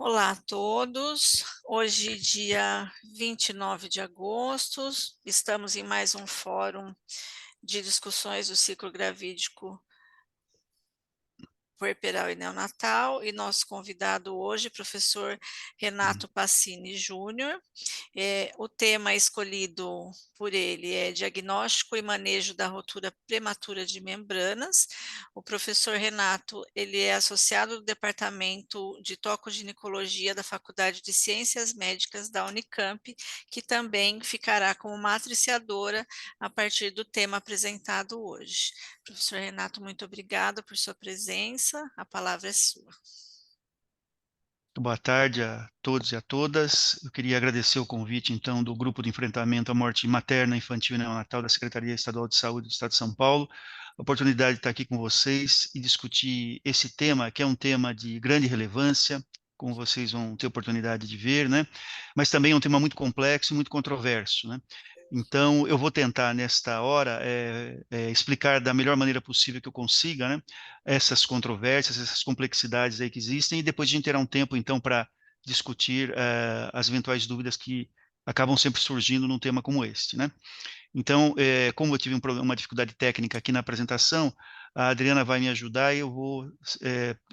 Olá a todos. Hoje, dia 29 de agosto, estamos em mais um fórum de discussões do ciclo gravídico puerperal e neonatal, e nosso convidado hoje, professor Renato Pacini Júnior. O tema escolhido por ele é diagnóstico e manejo da ruptura prematura de membranas. O professor Renato, ele é associado do Departamento de Tocoginecologia da Faculdade de Ciências Médicas da Unicamp, que também ficará como matriciadora a partir do tema apresentado hoje. Professor Renato, muito obrigada por sua presença. A palavra é sua. Boa tarde a todos e a todas. Eu queria agradecer o convite, então, do Grupo de Enfrentamento à Morte Materna, Infantil e Neonatal da Secretaria Estadual de Saúde do Estado de São Paulo. A oportunidade de estar aqui com vocês e discutir esse tema, que é um tema de grande relevância, como vocês vão ter oportunidade de ver, né? Mas também é um tema muito complexo e muito controverso, né? Então, eu vou tentar, nesta hora, explicar da melhor maneira possível que eu consiga, né? Essas controvérsias, essas complexidades aí que existem, e depois a gente terá um tempo, então, para discutir as eventuais dúvidas que acabam sempre surgindo num tema como este, né? Então, como eu tive uma dificuldade técnica aqui na apresentação, a Adriana vai me ajudar e eu vou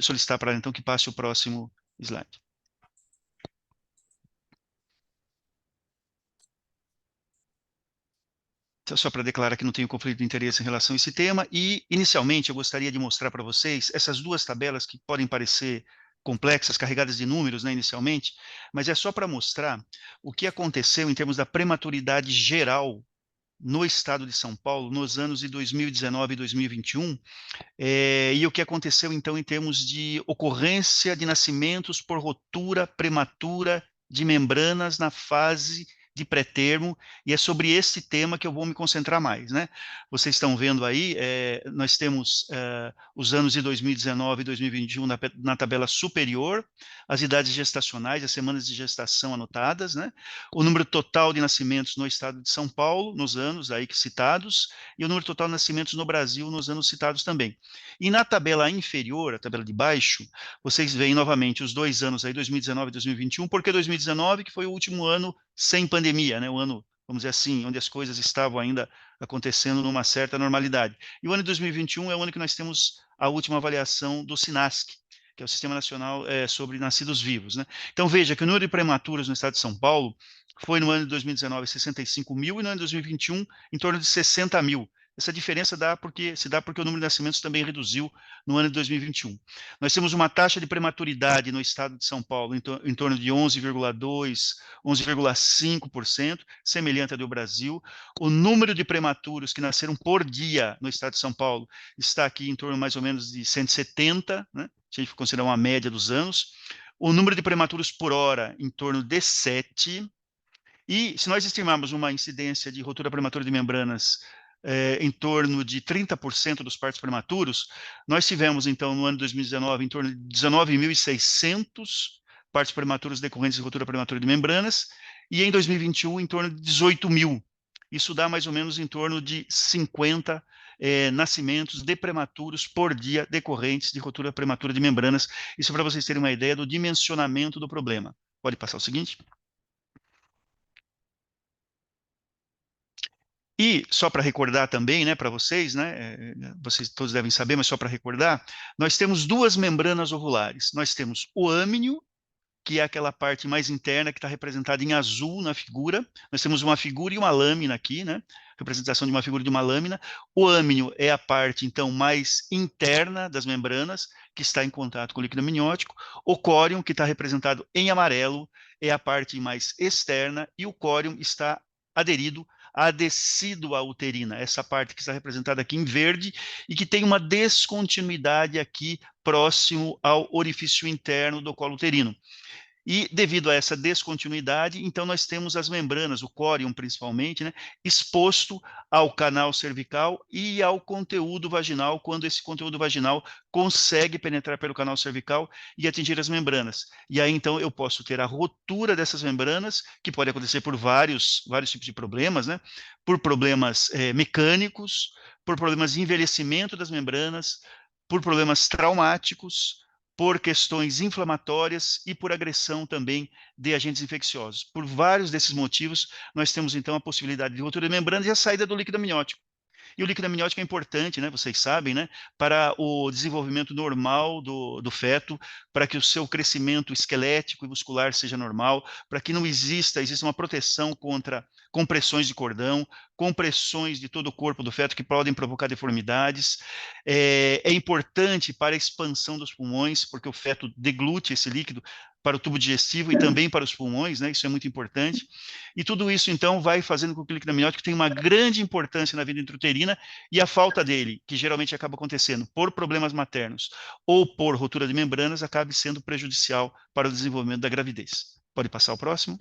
solicitar para ela, então, que passe o próximo slide. Então, só para declarar que não tenho conflito de interesse em relação a esse tema, e, inicialmente, eu gostaria de mostrar para vocês essas duas tabelas que podem parecer complexas, carregadas de números, né, inicialmente, mas é só para mostrar o que aconteceu em termos da prematuridade geral no estado de São Paulo nos anos de 2019 e 2021, e o que aconteceu, então, em termos de ocorrência de nascimentos por ruptura prematura de membranas na fase de pré-termo, e é sobre esse tema que eu vou me concentrar mais, né? Vocês estão vendo aí, nós temos os anos de 2019 e 2021 na tabela superior, as idades gestacionais, as semanas de gestação anotadas, né? O número total de nascimentos no estado de São Paulo, nos anos aí citados, e o número total de nascimentos no Brasil, nos anos citados também. E na tabela inferior, a tabela de baixo, vocês veem novamente os dois anos aí, 2019 e 2021, porque 2019 que foi o último ano sem pandemia, né? O ano, vamos dizer assim, onde as coisas estavam ainda acontecendo numa certa normalidade. E o ano de 2021 é o ano que nós temos a última avaliação do SINASC, que é o Sistema Nacional sobre Nascidos Vivos, né? Então veja que o número de prematuros no estado de São Paulo foi no ano de 2019 65 mil e no ano de 2021 em torno de 60 mil. Essa diferença se dá porque o número de nascimentos também reduziu no ano de 2021. Nós temos uma taxa de prematuridade no estado de São Paulo em torno de 11,2%, 11,5%, semelhante ao do Brasil. O número de prematuros que nasceram por dia no estado de São Paulo está aqui em torno mais ou menos de 170, né? Se a gente considerar uma média dos anos. O número de prematuros por hora em torno de 7. E se nós estimarmos uma incidência de ruptura prematura de membranas em torno de 30% dos partos prematuros, nós tivemos, então, no ano de 2019, em torno de 19.600 partos prematuros decorrentes de ruptura prematura de membranas, e em 2021, em torno de 18 mil. Isso dá mais ou menos em torno de 50 nascimentos de prematuros por dia decorrentes de ruptura prematura de membranas. Isso para vocês terem uma ideia do dimensionamento do problema. Pode passar o seguinte? E só para recordar também, né, para vocês, né, vocês todos devem saber, mas só para recordar, nós temos duas membranas ovulares. Nós temos o âmnio, que é aquela parte mais interna que está representada em azul na figura. Nós temos uma figura e uma lâmina aqui, né? Representação de uma figura e de uma lâmina. O âmnio é a parte, então, mais interna das membranas, que está em contato com o líquido amniótico. O córion, que está representado em amarelo, é a parte mais externa, e o córion está aderido à decídua uterina, essa parte que está representada aqui em verde, e que tem uma descontinuidade aqui próximo ao orifício interno do colo uterino. E devido a essa descontinuidade, então nós temos as membranas, o córion principalmente, né, exposto ao canal cervical e ao conteúdo vaginal, quando esse conteúdo vaginal consegue penetrar pelo canal cervical e atingir as membranas. E aí então eu posso ter a rotura dessas membranas, que pode acontecer por vários tipos de problemas, né, por problemas mecânicos, por problemas de envelhecimento das membranas, por problemas traumáticos, por questões inflamatórias e por agressão também de agentes infecciosos. Por vários desses motivos, nós temos então a possibilidade de ruptura de membranas e a saída do líquido amniótico. E o líquido amniótico é importante, né, vocês sabem, né, para o desenvolvimento normal do feto, para que o seu crescimento esquelético e muscular seja normal, para que não exista uma proteção contra compressões de cordão, compressões de todo o corpo do feto que podem provocar deformidades. É importante para a expansão dos pulmões, porque o feto deglute esse líquido para o tubo digestivo e também para os pulmões, né? Isso é muito importante. E tudo isso, então, vai fazendo com que o líquido amniótico tenha uma grande importância na vida intrauterina e a falta dele, que geralmente acaba acontecendo por problemas maternos ou por ruptura de membranas, acabe sendo prejudicial para o desenvolvimento da gravidez. Pode passar o próximo.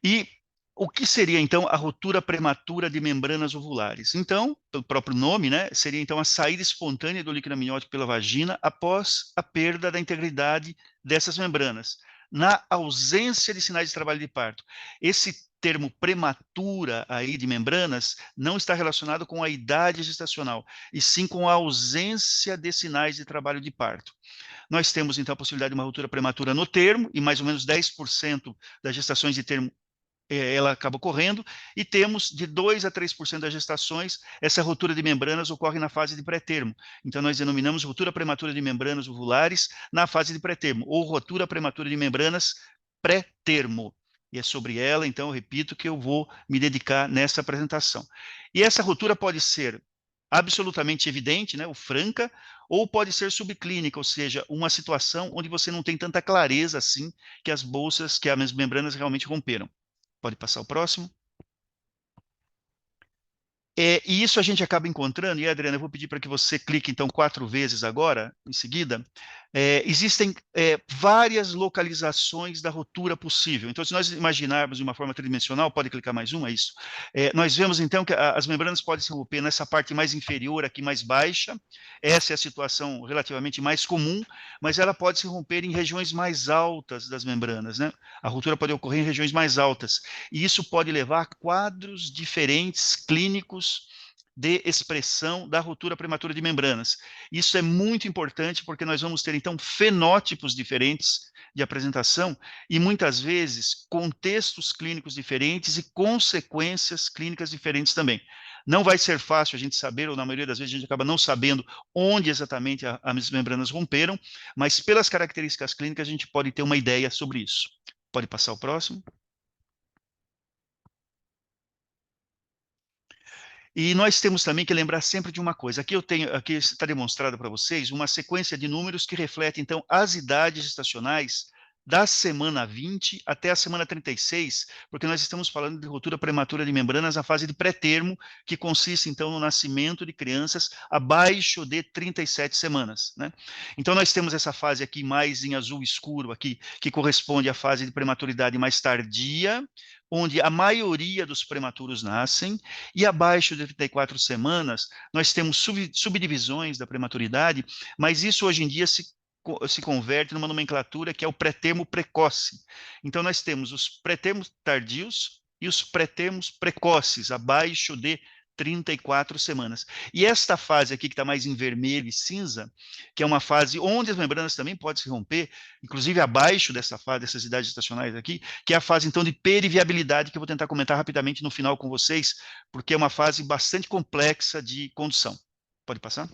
E o que seria, então, a ruptura prematura de membranas ovulares? Então, pelo próprio nome, né, seria, então, a saída espontânea do líquido amniótico pela vagina após a perda da integridade dessas membranas, na ausência de sinais de trabalho de parto. Esse termo prematura aí de membranas não está relacionado com a idade gestacional, e sim com a ausência de sinais de trabalho de parto. Nós temos, então, a possibilidade de uma ruptura prematura no termo, e mais ou menos 10% das gestações de termo ela acaba ocorrendo, e temos de 2 a 3% das gestações, essa ruptura de membranas ocorre na fase de pré-termo. Então, nós denominamos ruptura prematura de membranas ovulares na fase de pré-termo, ou ruptura prematura de membranas pré-termo. E é sobre ela, então, eu repito, que eu vou me dedicar nessa apresentação. E essa ruptura pode ser absolutamente evidente, né, ou franca, ou pode ser subclínica, ou seja, uma situação onde você não tem tanta clareza assim que as bolsas, que as membranas realmente romperam. Pode passar o próximo. E isso a gente acaba encontrando, e Adriana, eu vou pedir para que você clique então 4 vezes agora, em seguida. Existem várias localizações da ruptura possível. Então, se nós imaginarmos de uma forma tridimensional, pode clicar mais um, é isso. Nós vemos então que as membranas podem se romper nessa parte mais inferior, aqui mais baixa. Essa é a situação relativamente mais comum, mas ela pode se romper em regiões mais altas das membranas, né? A ruptura pode ocorrer em regiões mais altas. E isso pode levar a quadros diferentes clínicos de expressão da ruptura prematura de membranas. Isso é muito importante porque nós vamos ter, então, fenótipos diferentes de apresentação e, muitas vezes, contextos clínicos diferentes e consequências clínicas diferentes também. Não vai ser fácil a gente saber, ou na maioria das vezes a gente acaba não sabendo onde exatamente as membranas romperam, mas pelas características clínicas a gente pode ter uma ideia sobre isso. Pode passar o próximo. E nós temos também que lembrar sempre de uma coisa. Aqui está demonstrado para vocês uma sequência de números que reflete, então, as idades gestacionais da semana 20 até a semana 36, porque nós estamos falando de ruptura prematura de membranas na fase de pré-termo, que consiste, então, no nascimento de crianças abaixo de 37 semanas, né? Então, nós temos essa fase aqui mais em azul escuro, aqui, que corresponde à fase de prematuridade mais tardia, onde a maioria dos prematuros nascem, e abaixo de 34 semanas, nós temos subdivisões da prematuridade, mas isso hoje em dia se converte numa nomenclatura que é o pré-termo precoce. Então, nós temos os pré-termos tardios e os pré-termos precoces, abaixo de 34 semanas. E esta fase aqui, que está mais em vermelho e cinza, que é uma fase onde as membranas também podem se romper, inclusive abaixo dessa fase, dessas idades gestacionais aqui, que é a fase, então, de periviabilidade, que eu vou tentar comentar rapidamente no final com vocês, porque é uma fase bastante complexa de condução. Pode passar?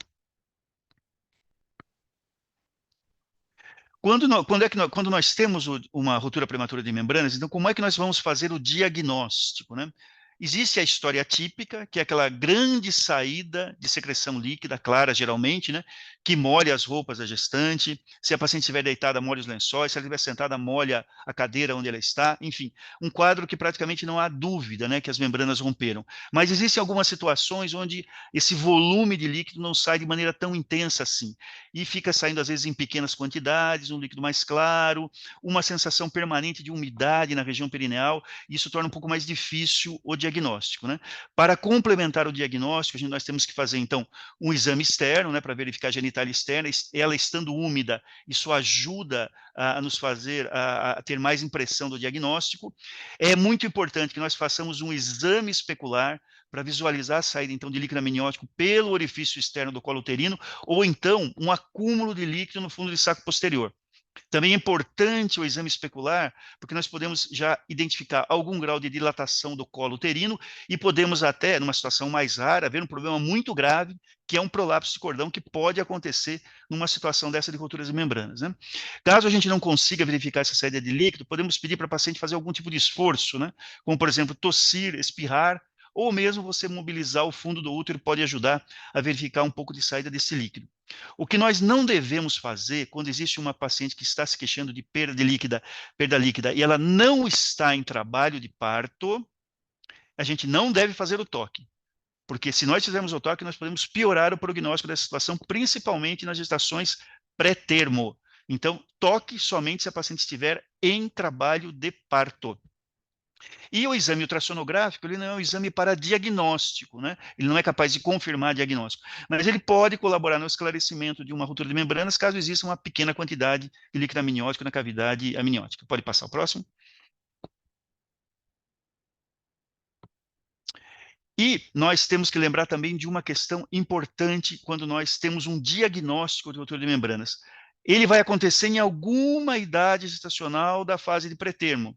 Quando nós temos uma ruptura prematura de membranas, então como é que nós vamos fazer o diagnóstico, né? Existe a história típica, que é aquela grande saída de secreção líquida, clara geralmente, né, que molha as roupas da gestante. Se a paciente estiver deitada, molha os lençóis. Se ela estiver sentada, molha a cadeira onde ela está. Enfim, um quadro que praticamente não há dúvida, né, que as membranas romperam. Mas existem algumas situações onde esse volume de líquido não sai de maneira tão intensa assim, e fica saindo às vezes em pequenas quantidades, um líquido mais claro, uma sensação permanente de umidade na região perineal. Isso torna um pouco mais difícil o diagnóstico, né? Para complementar o diagnóstico, nós temos que fazer, então, um exame externo, né, para verificar a genitália externa. Ela estando úmida, isso ajuda a nos fazer a ter mais impressão do diagnóstico. É muito importante que nós façamos um exame especular para visualizar a saída, então, de líquido amniótico pelo orifício externo do colo uterino, ou então um acúmulo de líquido no fundo de saco posterior. Também é importante o exame especular, porque nós podemos já identificar algum grau de dilatação do colo uterino e podemos até, numa situação mais rara, ver um problema muito grave, que é um prolapso de cordão, que pode acontecer numa situação dessa de rupturas de membranas, né? Caso a gente não consiga verificar essa saída de líquido, podemos pedir para a paciente fazer algum tipo de esforço, né? Como, por exemplo, tossir, espirrar, ou mesmo você mobilizar o fundo do útero pode ajudar a verificar um pouco de saída desse líquido. O que nós não devemos fazer quando existe uma paciente que está se queixando de perda líquida e ela não está em trabalho de parto, a gente não deve fazer o toque. Porque se nós fizermos o toque, nós podemos piorar o prognóstico dessa situação, principalmente nas gestações pré-termo. Então, toque somente se a paciente estiver em trabalho de parto. E o exame ultrassonográfico, ele não é um exame para diagnóstico, né? Ele não é capaz de confirmar diagnóstico, mas ele pode colaborar no esclarecimento de uma ruptura de membranas, caso exista uma pequena quantidade de líquido amniótico na cavidade amniótica. Pode passar o próximo. E nós temos que lembrar também de uma questão importante quando nós temos um diagnóstico de ruptura de membranas. Ele vai acontecer em alguma idade gestacional da fase de pré-termo.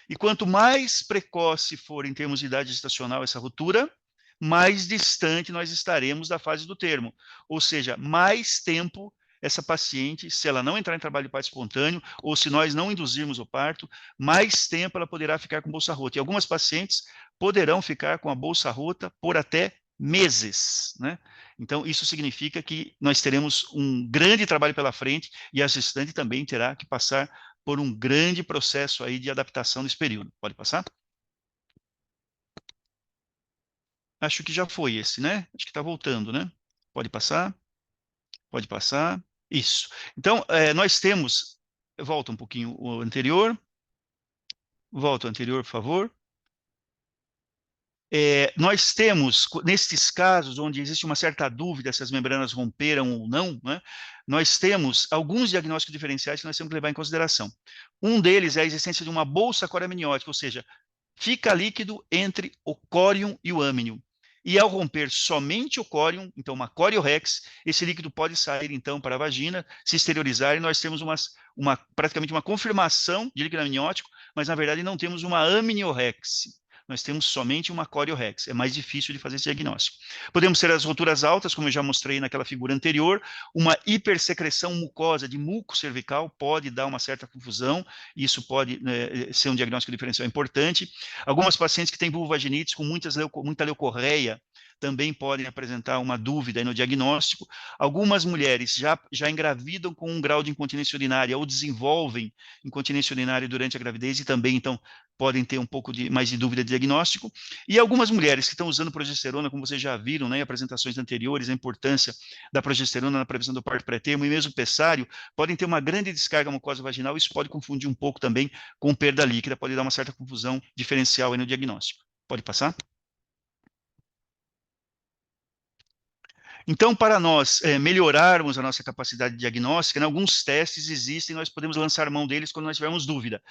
E quanto mais precoce for em termos de idade gestacional essa ruptura, mais distante nós estaremos da fase do termo. Ou seja, mais tempo essa paciente, se ela não entrar em trabalho de parto espontâneo, ou se nós não induzirmos o parto, mais tempo ela poderá ficar com bolsa rota. E algumas pacientes poderão ficar com a bolsa rota por até meses, né? Então, isso significa que nós teremos um grande trabalho pela frente e a gestante também terá que passar por um grande processo aí de adaptação nesse período. Pode passar? Acho que já foi esse, né? Acho que está voltando, né? Pode passar? Pode passar. Isso. Então, nós temos... Volta um pouquinho o anterior. Volta o anterior, por favor. Nós temos, nesses casos onde existe uma certa dúvida se as membranas romperam ou não, né, nós temos alguns diagnósticos diferenciais que nós temos que levar em consideração. Um deles é a existência de uma bolsa coreamniótica, ou seja, fica líquido entre o córium e o âmnio. E ao romper somente o córium, então uma coriorex, esse líquido pode sair então para a vagina, se exteriorizar e nós temos praticamente uma confirmação de líquido amniótico, mas na verdade não temos uma amniorrex. Nós temos somente uma coriorex. É mais difícil de fazer esse diagnóstico. Podemos ter as rupturas altas, como eu já mostrei naquela figura anterior, uma hipersecreção mucosa de muco cervical pode dar uma certa confusão, isso pode ser um diagnóstico diferencial importante. Algumas pacientes que têm vulvovaginite com muita leucorreia também podem apresentar uma dúvida no diagnóstico. Algumas mulheres já engravidam com um grau de incontinência urinária ou desenvolvem incontinência urinária durante a gravidez e também, então, podem ter um pouco mais de dúvida de diagnóstico. E algumas mulheres que estão usando progesterona, como vocês já viram, né, em apresentações anteriores, a importância da progesterona na prevenção do parto pré-termo e mesmo pessário, podem ter uma grande descarga mucosa vaginal, isso pode confundir um pouco também com perda líquida, pode dar uma certa confusão diferencial aí no diagnóstico. Pode passar? Então, para nós melhorarmos a nossa capacidade diagnóstica, né, alguns testes existem, nós podemos lançar mão deles quando nós tivermos dúvida.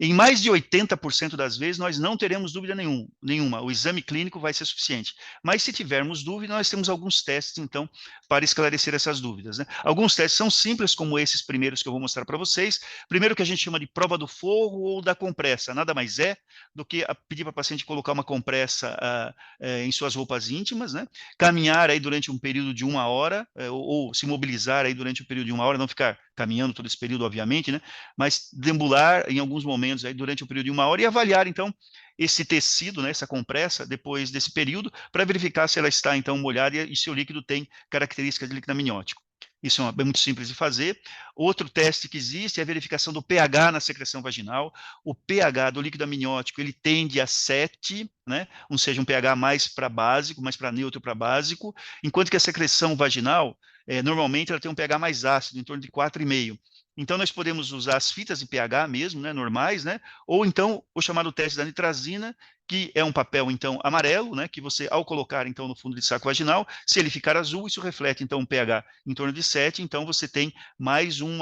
Em mais de 80% das vezes, nós não teremos dúvida nenhuma. O exame clínico vai ser suficiente. Mas se tivermos dúvida, nós temos alguns testes, então, para esclarecer essas dúvidas, né? Alguns testes são simples, como esses primeiros que eu vou mostrar para vocês. Primeiro, que a gente chama de prova do forro ou da compressa. Nada mais é do que pedir para a paciente colocar uma compressa em suas roupas íntimas, né? Caminhar aí durante um período de 1 hora, ou se mobilizar aí durante um período de 1 hora, não ficar caminhando todo esse período, obviamente, né? Mas deambular em alguns momentos aí durante o período de 1 hora e avaliar, então, esse tecido, né, essa compressa, depois desse período, para verificar se ela está, então, molhada e se o líquido tem características de líquido amniótico. Isso é muito simples de fazer. Outro teste que existe é a verificação do pH na secreção vaginal. O pH do líquido amniótico, ele tende a 7, né? Ou seja, um pH mais para básico, mais para neutro para básico, enquanto que a secreção vaginal, normalmente ela tem um pH mais ácido, em torno de 4,5. Então, nós podemos usar as fitas de pH mesmo, né, normais, né, ou então o chamado teste da nitrazina, que é um papel, então, amarelo, né, que você, ao colocar, então, no fundo de saco vaginal, se ele ficar azul, isso reflete, então, um pH em torno de 7, então você tem mais um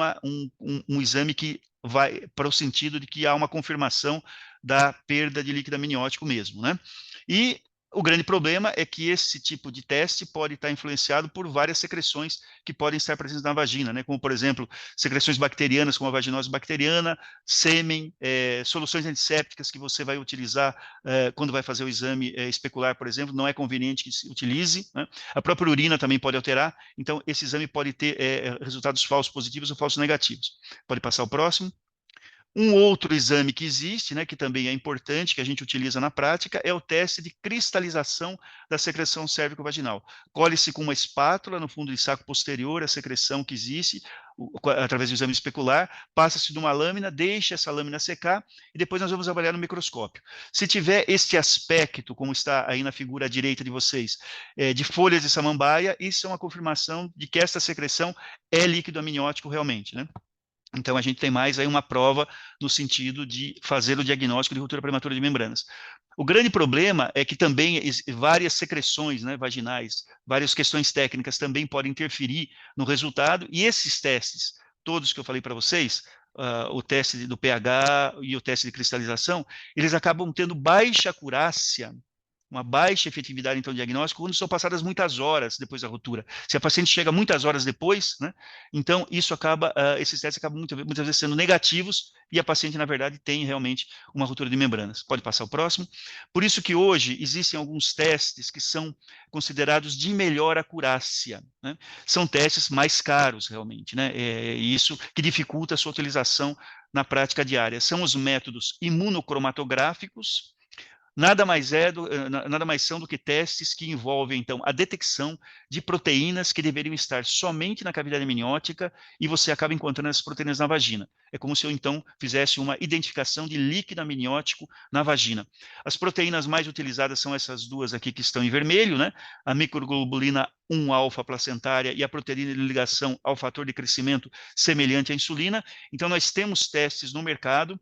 exame que vai para o sentido de que há uma confirmação da perda de líquido amniótico mesmo, né. E O grande problema é que esse tipo de teste pode estar influenciado por várias secreções que podem estar presentes na vagina, né? Como, por exemplo, secreções bacterianas, como a vaginose bacteriana, sêmen, soluções antissépticas que você vai utilizar quando vai fazer o exame especular, por exemplo, não é conveniente que se utilize, né? A própria urina também pode alterar, então esse exame pode ter resultados falsos positivos ou falsos negativos. Pode passar o próximo. Um outro exame que existe, né, que também é importante, que a gente utiliza na prática, é o teste de cristalização da secreção cérvico-vaginal. Colhe-se com uma espátula no fundo do saco posterior a secreção que existe, através do exame especular, passa-se de uma lâmina, deixa essa lâmina secar, e depois nós vamos avaliar no microscópio. Se tiver este aspecto, como está aí na figura à direita de vocês, de folhas de samambaia, isso é uma confirmação de que esta secreção é líquido amniótico realmente, né? Então, a gente tem mais aí uma prova no sentido de fazer o diagnóstico de ruptura prematura de membranas. O grande problema é que também várias secreções, né, vaginais, várias questões técnicas também podem interferir no resultado, e esses testes, todos que eu falei para vocês, o teste do pH e o teste de cristalização, eles acabam tendo baixa acurácia, uma baixa efetividade, então, diagnóstico, quando são passadas muitas horas depois da ruptura. Se a paciente chega muitas horas depois, né, então isso acaba, esses testes acabam muitas vezes sendo negativos e a paciente, na verdade, tem realmente uma ruptura de membranas. Pode passar o próximo. Por isso que hoje existem alguns testes que são considerados de melhor acurácia, né? São testes mais caros, realmente, né? Isso que dificulta a sua utilização na prática diária. São os métodos imunocromatográficos. Nada mais são do que testes que envolvem, então, a detecção de proteínas que deveriam estar somente na cavidade amniótica e você acaba encontrando essas proteínas na vagina. É como se eu, então, fizesse uma identificação de líquido amniótico na vagina. As proteínas mais utilizadas são essas duas aqui que estão em vermelho, né? A microglobulina 1-alfa placentária e a proteína de ligação ao fator de crescimento semelhante à insulina. Então, nós temos testes no mercado.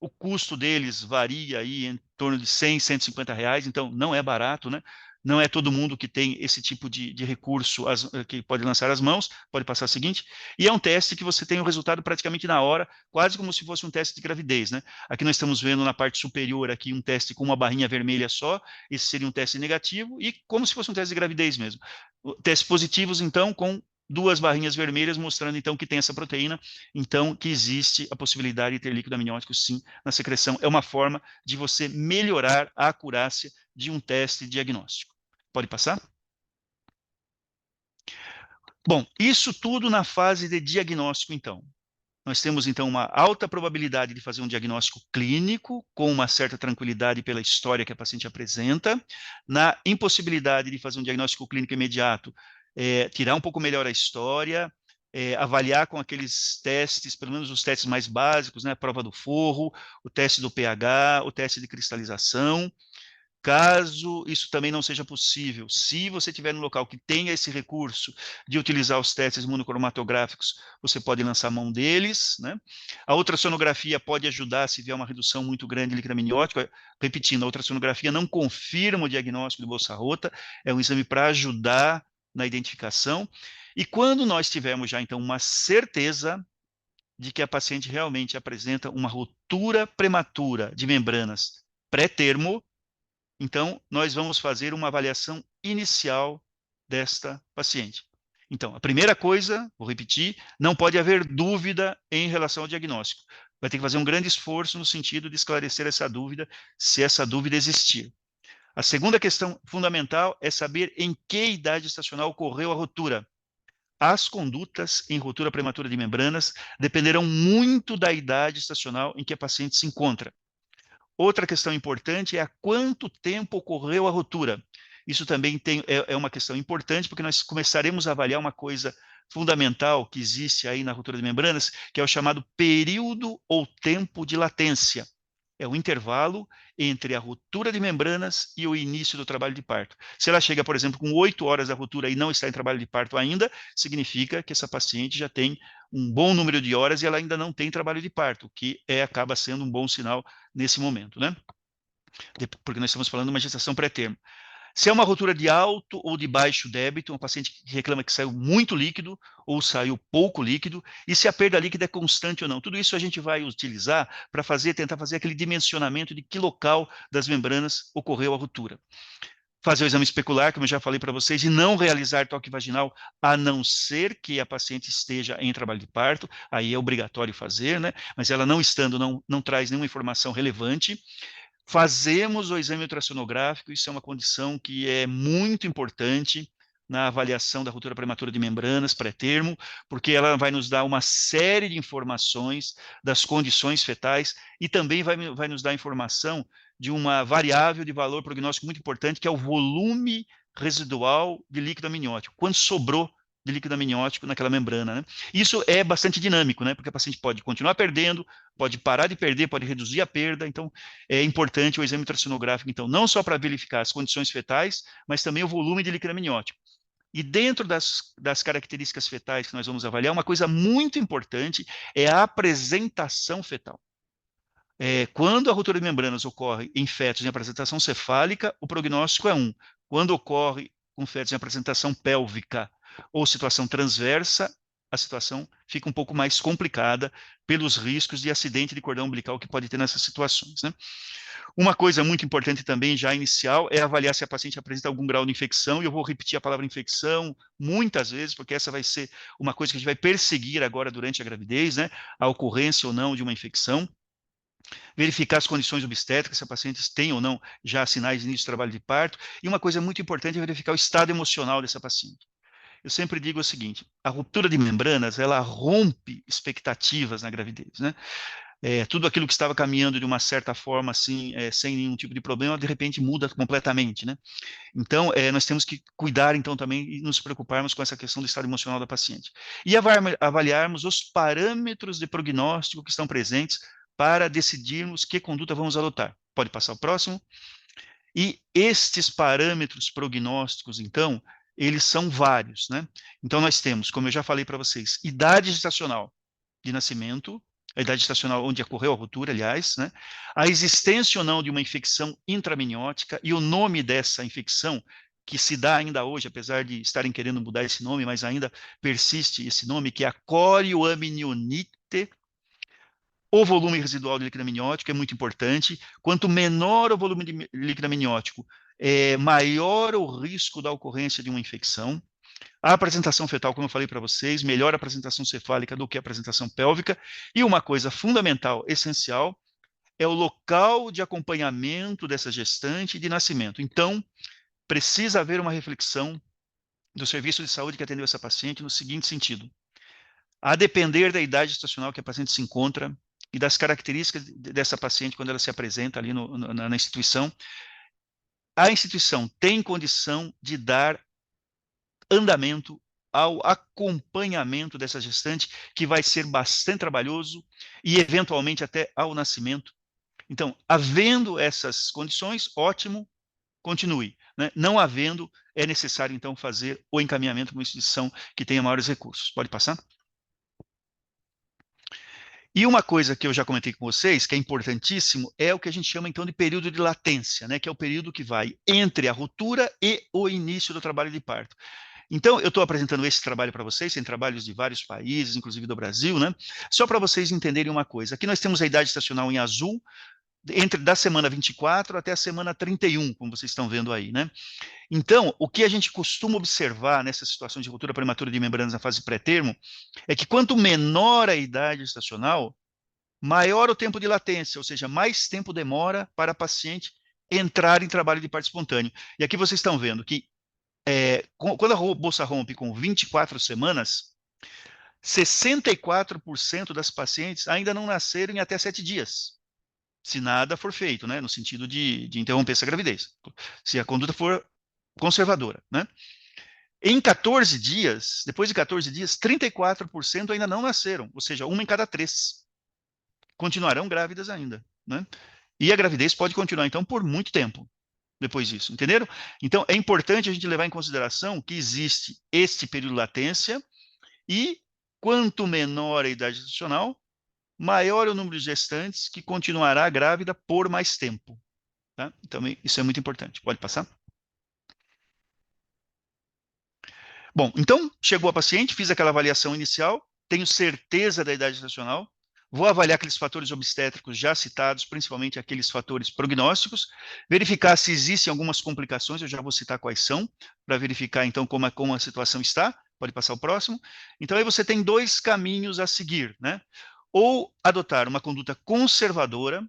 O custo deles varia aí em torno de 100, 150 reais, então não é barato, né? Não é todo mundo que tem esse tipo de recurso que pode lançar as mãos, pode passar o seguinte, e é um teste que você tem o resultado praticamente na hora, quase como se fosse um teste de gravidez, né? Aqui nós estamos vendo na parte superior aqui um teste com uma barrinha vermelha só, esse seria um teste negativo, e como se fosse um teste de gravidez mesmo. Testes positivos, então, com duas barrinhas vermelhas mostrando então que tem essa proteína, então que existe a possibilidade de ter líquido amniótico sim na secreção. É uma forma de você melhorar a acurácia de um teste diagnóstico. Pode passar? Bom, isso tudo na fase de diagnóstico, então. Nós temos, então, uma alta probabilidade de fazer um diagnóstico clínico, com uma certa tranquilidade pela história que a paciente apresenta. Na impossibilidade de fazer um diagnóstico clínico imediato, tirar um pouco melhor a história, avaliar com aqueles testes, pelo menos os testes mais básicos, né? A prova do forro, o teste do pH, o teste de cristalização. Caso isso também não seja possível, se você tiver no local que tenha esse recurso de utilizar os testes imunocromatográficos, você pode lançar mão deles, né? A ultrassonografia pode ajudar se vier uma redução muito grande de líquido amniótico. Repetindo, a ultrassonografia não confirma o diagnóstico de bolsa rota, é um exame para ajudar na identificação. E quando nós tivermos já, então, uma certeza de que a paciente realmente apresenta uma ruptura prematura de membranas pré-termo, então, nós vamos fazer uma avaliação inicial desta paciente. Então, a primeira coisa, vou repetir, não pode haver dúvida em relação ao diagnóstico. Vai ter que fazer um grande esforço no sentido de esclarecer essa dúvida, se essa dúvida existir. A segunda questão fundamental é saber em que idade estacional ocorreu a ruptura. As condutas em ruptura prematura de membranas dependerão muito da idade estacional em que a paciente se encontra. Outra questão importante é há quanto tempo ocorreu a ruptura. Isso também é uma questão importante, porque nós começaremos a avaliar uma coisa fundamental que existe aí na ruptura de membranas, que é o chamado período ou tempo de latência. É o intervalo entre a ruptura de membranas e o início do trabalho de parto. Se ela chega, por exemplo, com 8 horas da ruptura e não está em trabalho de parto ainda, significa que essa paciente já tem um bom número de horas e ela ainda não tem trabalho de parto, o que acaba sendo um bom sinal nesse momento, né? Porque nós estamos falando de uma gestação pré-termo. Se é uma ruptura de alto ou de baixo débito, uma paciente que reclama que saiu muito líquido ou saiu pouco líquido, e se a perda líquida é constante ou não. Tudo isso a gente vai utilizar para tentar fazer aquele dimensionamento de que local das membranas ocorreu a ruptura. fazer o exame especular, como eu já falei para vocês, e não realizar toque vaginal, a não ser que a paciente esteja em trabalho de parto, aí é obrigatório fazer, né? Mas ela não estando, não traz nenhuma informação relevante. Fazemos o exame ultrassonográfico, isso é uma condição que é muito importante na avaliação da ruptura prematura de membranas pré-termo, porque ela vai nos dar uma série de informações das condições fetais e também vai nos dar informação de uma variável de valor prognóstico muito importante, que é o volume residual de líquido amniótico, quanto sobrou de líquido amniótico naquela membrana, né? Isso é bastante dinâmico, né? Porque a paciente pode continuar perdendo, pode parar de perder, pode reduzir a perda, então é importante o exame ultrassonográfico, então, não só para verificar as condições fetais, mas também o volume de líquido amniótico. E dentro das características fetais que nós vamos avaliar, uma coisa muito importante é a apresentação fetal. Quando a ruptura de membranas ocorre em fetos em apresentação cefálica, o prognóstico é um. Quando ocorre com fetos em apresentação pélvica ou situação transversa, a situação fica um pouco mais complicada pelos riscos de acidente de cordão umbilical que pode ter nessas situações, né? Uma coisa muito importante também, já inicial, é avaliar se a paciente apresenta algum grau de infecção, e eu vou repetir a palavra infecção muitas vezes, porque essa vai ser uma coisa que a gente vai perseguir agora durante a gravidez, né? A ocorrência ou não de uma infecção. Verificar as condições obstétricas, se a paciente tem ou não já sinais de início de trabalho de parto. E uma coisa muito importante é verificar o estado emocional dessa paciente. Eu sempre digo o seguinte: a ruptura de membranas, ela rompe expectativas na gravidez, né? Tudo aquilo que estava caminhando de uma certa forma, assim, sem nenhum tipo de problema, de repente muda completamente, né? Então, nós temos que cuidar, então, também e nos preocuparmos com essa questão do estado emocional da paciente. E avaliarmos os parâmetros de prognóstico que estão presentes para decidirmos que conduta vamos adotar. Pode passar o próximo. E estes parâmetros prognósticos, então, eles são vários, né? Então, nós temos, como eu já falei para vocês, idade gestacional de nascimento, a idade gestacional onde ocorreu a ruptura, aliás, né? A existência ou não de uma infecção intramniótica e o nome dessa infecção, que se dá ainda hoje, apesar de estarem querendo mudar esse nome, mas ainda persiste esse nome, que é a corioamnionite. O volume residual de líquido amniótico é muito importante. Quanto menor o volume de líquido amniótico, maior o risco da ocorrência de uma infecção. A apresentação fetal, como eu falei para vocês, melhor a apresentação cefálica do que a apresentação pélvica. E uma coisa fundamental, essencial, é o local de acompanhamento dessa gestante de nascimento. Então, precisa haver uma reflexão do serviço de saúde que atendeu essa paciente no seguinte sentido: a depender da idade gestacional que a paciente se encontra e das características dessa paciente quando ela se apresenta ali na instituição, a instituição tem condição de dar andamento ao acompanhamento dessa gestante, que vai ser bastante trabalhoso e eventualmente até ao nascimento. Então, havendo essas condições, ótimo, continue, né? Não havendo, é necessário então fazer o encaminhamento para uma instituição que tenha maiores recursos. Pode passar? E uma coisa que eu já comentei com vocês, que é importantíssimo, é o que a gente chama então de período de latência, né? Que é o período que vai entre a ruptura e o início do trabalho de parto. Então, eu estou apresentando esse trabalho para vocês, tem trabalhos de vários países, inclusive do Brasil, né? Só para vocês entenderem uma coisa. Aqui nós temos a idade estacional em azul, da semana 24 até a semana 31, como vocês estão vendo aí, né? Então, o que a gente costuma observar nessa situação de ruptura prematura de membranas na fase pré-termo é que quanto menor a idade estacional, maior o tempo de latência, ou seja, mais tempo demora para a paciente entrar em trabalho de parto espontâneo. E aqui vocês estão vendo que quando a bolsa rompe com 24 semanas, 64% das pacientes ainda não nasceram em até 7 dias, se nada for feito, né, no sentido de interromper essa gravidez, se a conduta for conservadora, né? Em 14 dias, depois de 14 dias, 34% ainda não nasceram, ou seja, uma em cada três continuarão grávidas ainda, né? E a gravidez pode continuar, então, por muito tempo depois disso, entenderam? Então, é importante a gente levar em consideração que existe este período de latência e quanto menor a idade gestacional, maior o número de gestantes que continuará grávida por mais tempo, tá? Então, isso é muito importante. Pode passar? Bom, então, chegou a paciente, fiz aquela avaliação inicial, tenho certeza da idade gestacional, vou avaliar aqueles fatores obstétricos já citados, principalmente aqueles fatores prognósticos, verificar se existem algumas complicações, eu já vou citar quais são, para verificar então como a situação está. Pode passar o próximo. Então aí você tem dois caminhos a seguir, né? Ou adotar uma conduta conservadora,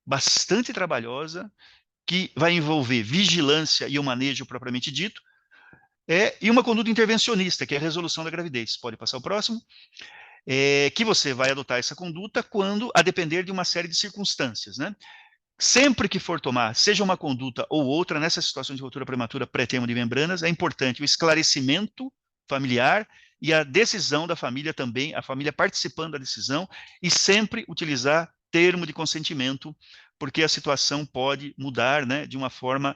bastante trabalhosa, que vai envolver vigilância e o manejo propriamente dito, e uma conduta intervencionista, que é a resolução da gravidez. Pode passar o próximo. Que você vai adotar essa conduta quando, a depender de uma série de circunstâncias, né? Sempre que for tomar, seja uma conduta ou outra, nessa situação de ruptura prematura pré-termo de membranas, é importante o esclarecimento familiar e a decisão da família também, a família participando da decisão, e sempre utilizar termo de consentimento, porque a situação pode mudar, né, de uma forma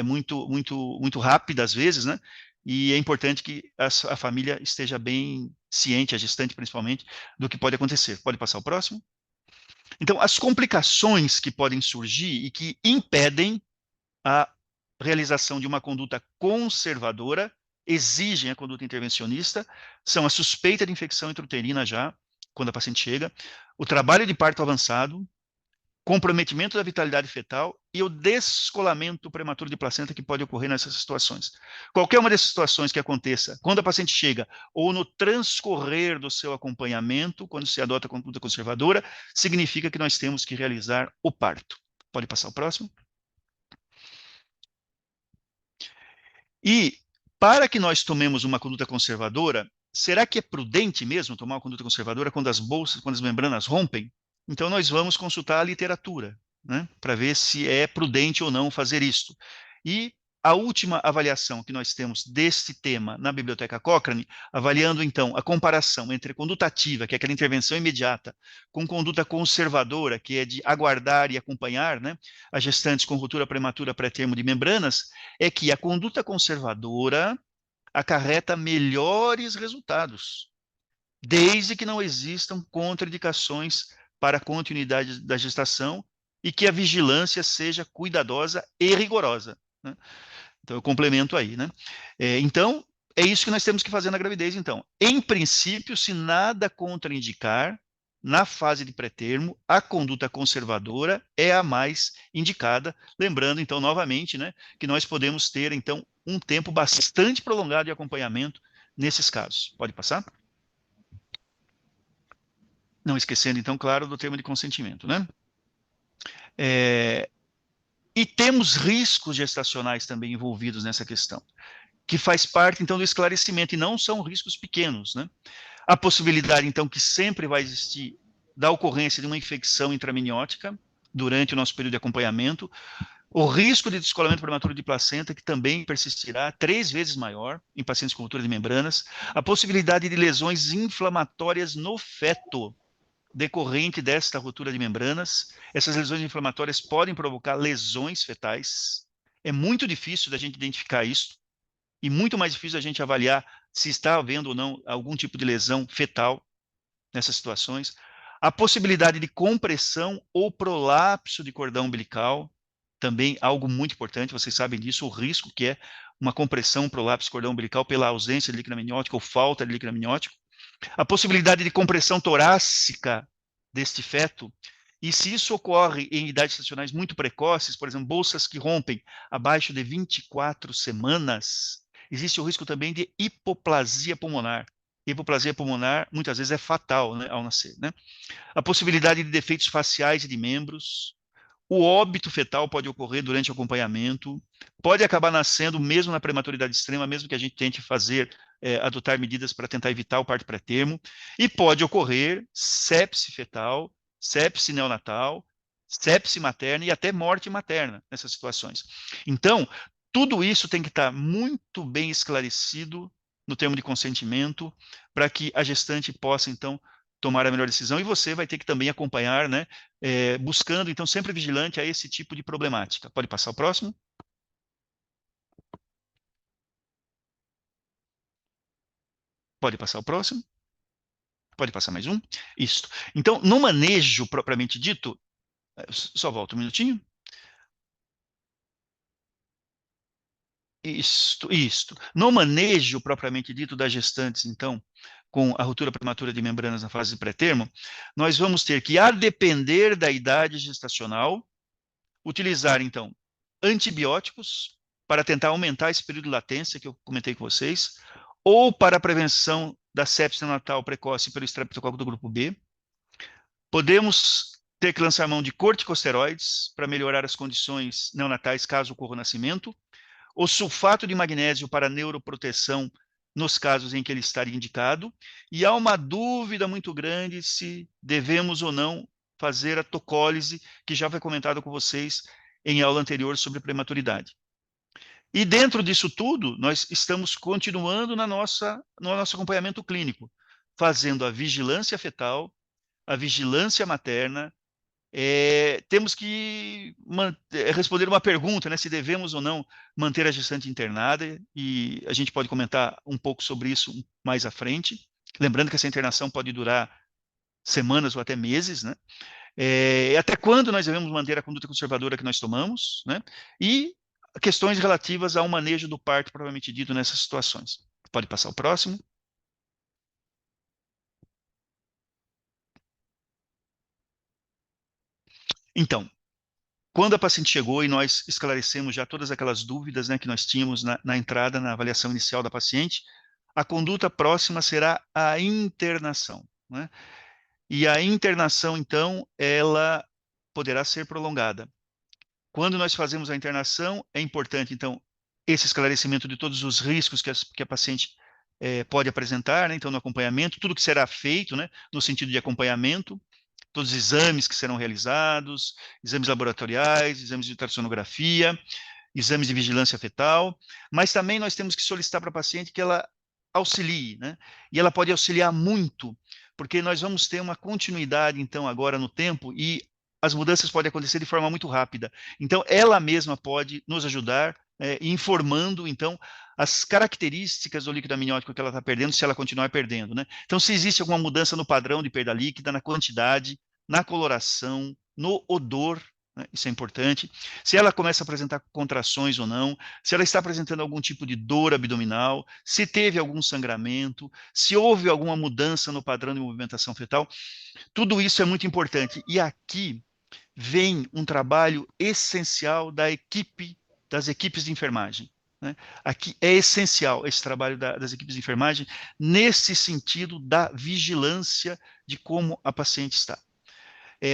muito rápida às vezes, né, e é importante que a família esteja bem ciente, a gestante principalmente, do que pode acontecer. Pode passar o próximo? Então, as complicações que podem surgir e que impedem a realização de uma conduta conservadora, exigem a conduta intervencionista, são a suspeita de infecção intrauterina já, quando a paciente chega, o trabalho de parto avançado, comprometimento da vitalidade fetal e o descolamento prematuro de placenta que pode ocorrer nessas situações. Qualquer uma dessas situações que aconteça quando a paciente chega ou no transcorrer do seu acompanhamento, quando se adota a conduta conservadora, significa que nós temos que realizar o parto. Pode passar o próximo. E para que nós tomemos uma conduta conservadora, será que é prudente mesmo tomar uma conduta conservadora quando as membranas rompem? Então nós vamos consultar a literatura, né, para ver se é prudente ou não fazer isto. E a última avaliação que nós temos deste tema na Biblioteca Cochrane, avaliando então a comparação entre conduta ativa, que é aquela intervenção imediata, com conduta conservadora, que é de aguardar e acompanhar, né, as gestantes com ruptura prematura pré-termo de membranas, é que a conduta conservadora acarreta melhores resultados, desde que não existam contraindicações para a continuidade da gestação e que a vigilância seja cuidadosa e rigorosa, né? Então, eu complemento aí, né? Então, é isso que nós temos que fazer na gravidez, então. Em princípio, se nada contraindicar, na fase de pré-termo, a conduta conservadora é a mais indicada. Lembrando, então, novamente, né, que nós podemos ter, então, um tempo bastante prolongado de acompanhamento nesses casos. Pode passar? Não esquecendo, então, claro, do termo de consentimento, né? E temos riscos gestacionais também envolvidos nessa questão, que faz parte, então, do esclarecimento, e não são riscos pequenos, né? A possibilidade, então, que sempre vai existir da ocorrência de uma infecção intraminiótica durante o nosso período de acompanhamento, o risco de descolamento prematuro de placenta, que também persistirá 3 vezes maior em pacientes com ruptura de membranas, a possibilidade de lesões inflamatórias no feto, decorrente desta ruptura de membranas. Essas lesões inflamatórias podem provocar lesões fetais. É muito difícil da gente identificar isso, e muito mais difícil a gente avaliar se está havendo ou não algum tipo de lesão fetal nessas situações. A possibilidade de compressão ou prolapso de cordão umbilical, também algo muito importante, vocês sabem disso, o risco que é uma compressão, prolapso de cordão umbilical pela ausência de líquido amniótico ou falta de líquido amniótico. A possibilidade de compressão torácica deste feto, e se isso ocorre em idades gestacionais muito precoces, por exemplo, bolsas que rompem abaixo de 24 semanas, existe o risco também de hipoplasia pulmonar. Hipoplasia pulmonar muitas vezes é fatal, né, ao nascer, né? A possibilidade de defeitos faciais e de membros. O óbito fetal pode ocorrer durante o acompanhamento, pode acabar nascendo mesmo na prematuridade extrema, mesmo que a gente tente adotar medidas para tentar evitar o parto pré-termo, e pode ocorrer sepse fetal, sepse neonatal, sepse materna e até morte materna nessas situações. Então, tudo isso tem que estar muito bem esclarecido no termo de consentimento, para que a gestante possa, então, tomar a melhor decisão, e você vai ter que também acompanhar, né, buscando, então, sempre vigilante a esse tipo de problemática. Pode passar o próximo? Pode passar o próximo? Pode passar mais um? Isso. Então, no manejo propriamente dito, só volta um minutinho. Isto. No manejo propriamente dito das gestantes, então, com a ruptura prematura de membranas na fase de pré-termo, nós vamos ter que, a depender da idade gestacional, utilizar, então, antibióticos para tentar aumentar esse período de latência que eu comentei com vocês, ou para a prevenção da sepse neonatal precoce pelo estreptococo do grupo B. Podemos ter que lançar mão de corticosteroides para melhorar as condições neonatais caso ocorra o nascimento, o sulfato de magnésio para neuroproteção nos casos em que ele estaria indicado, e há uma dúvida muito grande se devemos ou não fazer a tocólise, que já foi comentado com vocês em aula anterior sobre prematuridade. E dentro disso tudo, nós estamos continuando no nosso acompanhamento clínico, fazendo a vigilância fetal, a vigilância materna. Temos que responder uma pergunta, né, se devemos ou não manter a gestante internada, e a gente pode comentar um pouco sobre isso mais à frente. Lembrando que essa internação pode durar semanas ou até meses, né? Até quando nós devemos manter a conduta conservadora que nós tomamos, né? E questões relativas ao manejo do parto, propriamente dito, nessas situações. Pode passar o próximo. Então, quando a paciente chegou e nós esclarecemos já todas aquelas dúvidas, né, que nós tínhamos na entrada, na avaliação inicial da paciente, a conduta próxima será a internação, né? E a internação, então, ela poderá ser prolongada. Quando nós fazemos a internação, é importante, então, esse esclarecimento de todos os riscos que a paciente pode apresentar, né? Então, no acompanhamento, tudo que será feito, né, no sentido de acompanhamento, todos os exames que serão realizados, exames laboratoriais, exames de ultrassonografia, exames de vigilância fetal, mas também nós temos que solicitar para a paciente que ela auxilie, né? E ela pode auxiliar muito, porque nós vamos ter uma continuidade, então, agora no tempo, e as mudanças podem acontecer de forma muito rápida. Então, ela mesma pode nos ajudar, informando, então, as características do líquido amniótico que ela está perdendo, se ela continuar perdendo, né? Então, se existe alguma mudança no padrão de perda líquida, na quantidade, na coloração, no odor, né? Isso é importante. Se ela começa a apresentar contrações ou não, se ela está apresentando algum tipo de dor abdominal, se teve algum sangramento, se houve alguma mudança no padrão de movimentação fetal, tudo isso é muito importante. E aqui vem um trabalho essencial das equipes de enfermagem, né? Aqui é essencial esse trabalho das equipes de enfermagem, nesse sentido da vigilância de como a paciente está.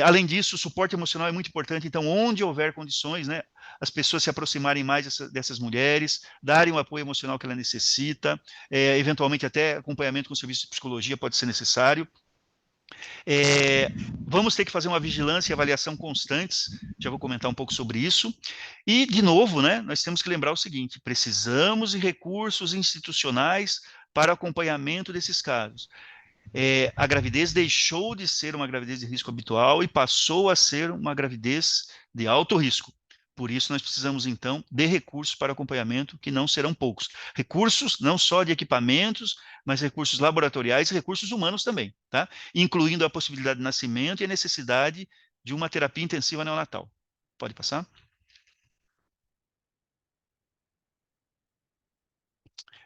Além disso, o suporte emocional é muito importante, então, onde houver condições, né, as pessoas se aproximarem mais dessas mulheres, darem o apoio emocional que ela necessita, eventualmente até acompanhamento com o serviço de psicologia pode ser necessário. Vamos ter que fazer uma vigilância e avaliação constantes, já vou comentar um pouco sobre isso. E, de novo, né, nós temos que lembrar o seguinte: precisamos de recursos institucionais para acompanhamento desses casos. A gravidez deixou de ser uma gravidez de risco habitual e passou a ser uma gravidez de alto risco. Por isso, nós precisamos, então, de recursos para acompanhamento, que não serão poucos. Recursos não só de equipamentos, mas recursos laboratoriais e recursos humanos também, tá? Incluindo a possibilidade de nascimento e a necessidade de uma terapia intensiva neonatal. Pode passar?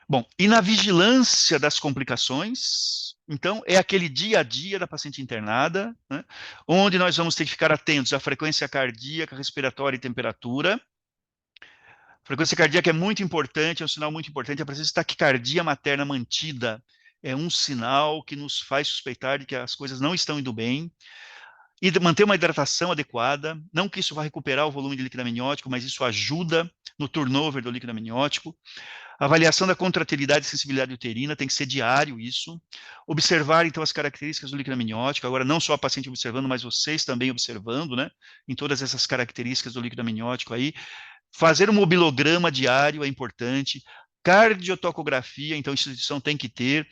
Bom, e na vigilância das complicações, então, é aquele dia a dia da paciente internada, né, onde nós vamos ter que ficar atentos à frequência cardíaca, respiratória e temperatura. A frequência cardíaca é muito importante, é um sinal muito importante. A presença de taquicardia materna mantida é um sinal que nos faz suspeitar de que as coisas não estão indo bem. E manter uma hidratação adequada, não que isso vá recuperar o volume de líquido amniótico, mas isso ajuda no turnover do líquido amniótico. A avaliação da contratilidade e sensibilidade uterina tem que ser diário isso. Observar, então, as características do líquido amniótico. Agora, não só a paciente observando, mas vocês também observando, né? Em todas essas características do líquido amniótico aí. Fazer um mobilograma diário é importante. Cardiotocografia, então, a instituição tem que ter,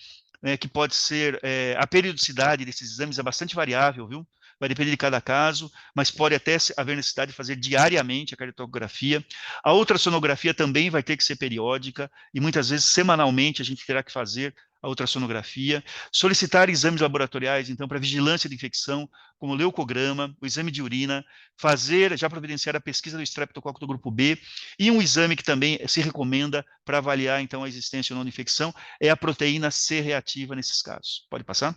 que pode ser... a periodicidade desses exames é bastante variável, viu? Vai depender de cada caso, mas pode até haver necessidade de fazer diariamente a cardiotocografia. A ultrassonografia também vai ter que ser periódica e muitas vezes semanalmente a gente terá que fazer a ultrassonografia, solicitar exames laboratoriais, então, para vigilância de infecção, como o leucograma, o exame de urina, fazer, já providenciar a pesquisa do estreptococo do grupo B, e um exame que também se recomenda para avaliar, então, a existência ou não de infecção, é a proteína C reativa nesses casos. Pode passar?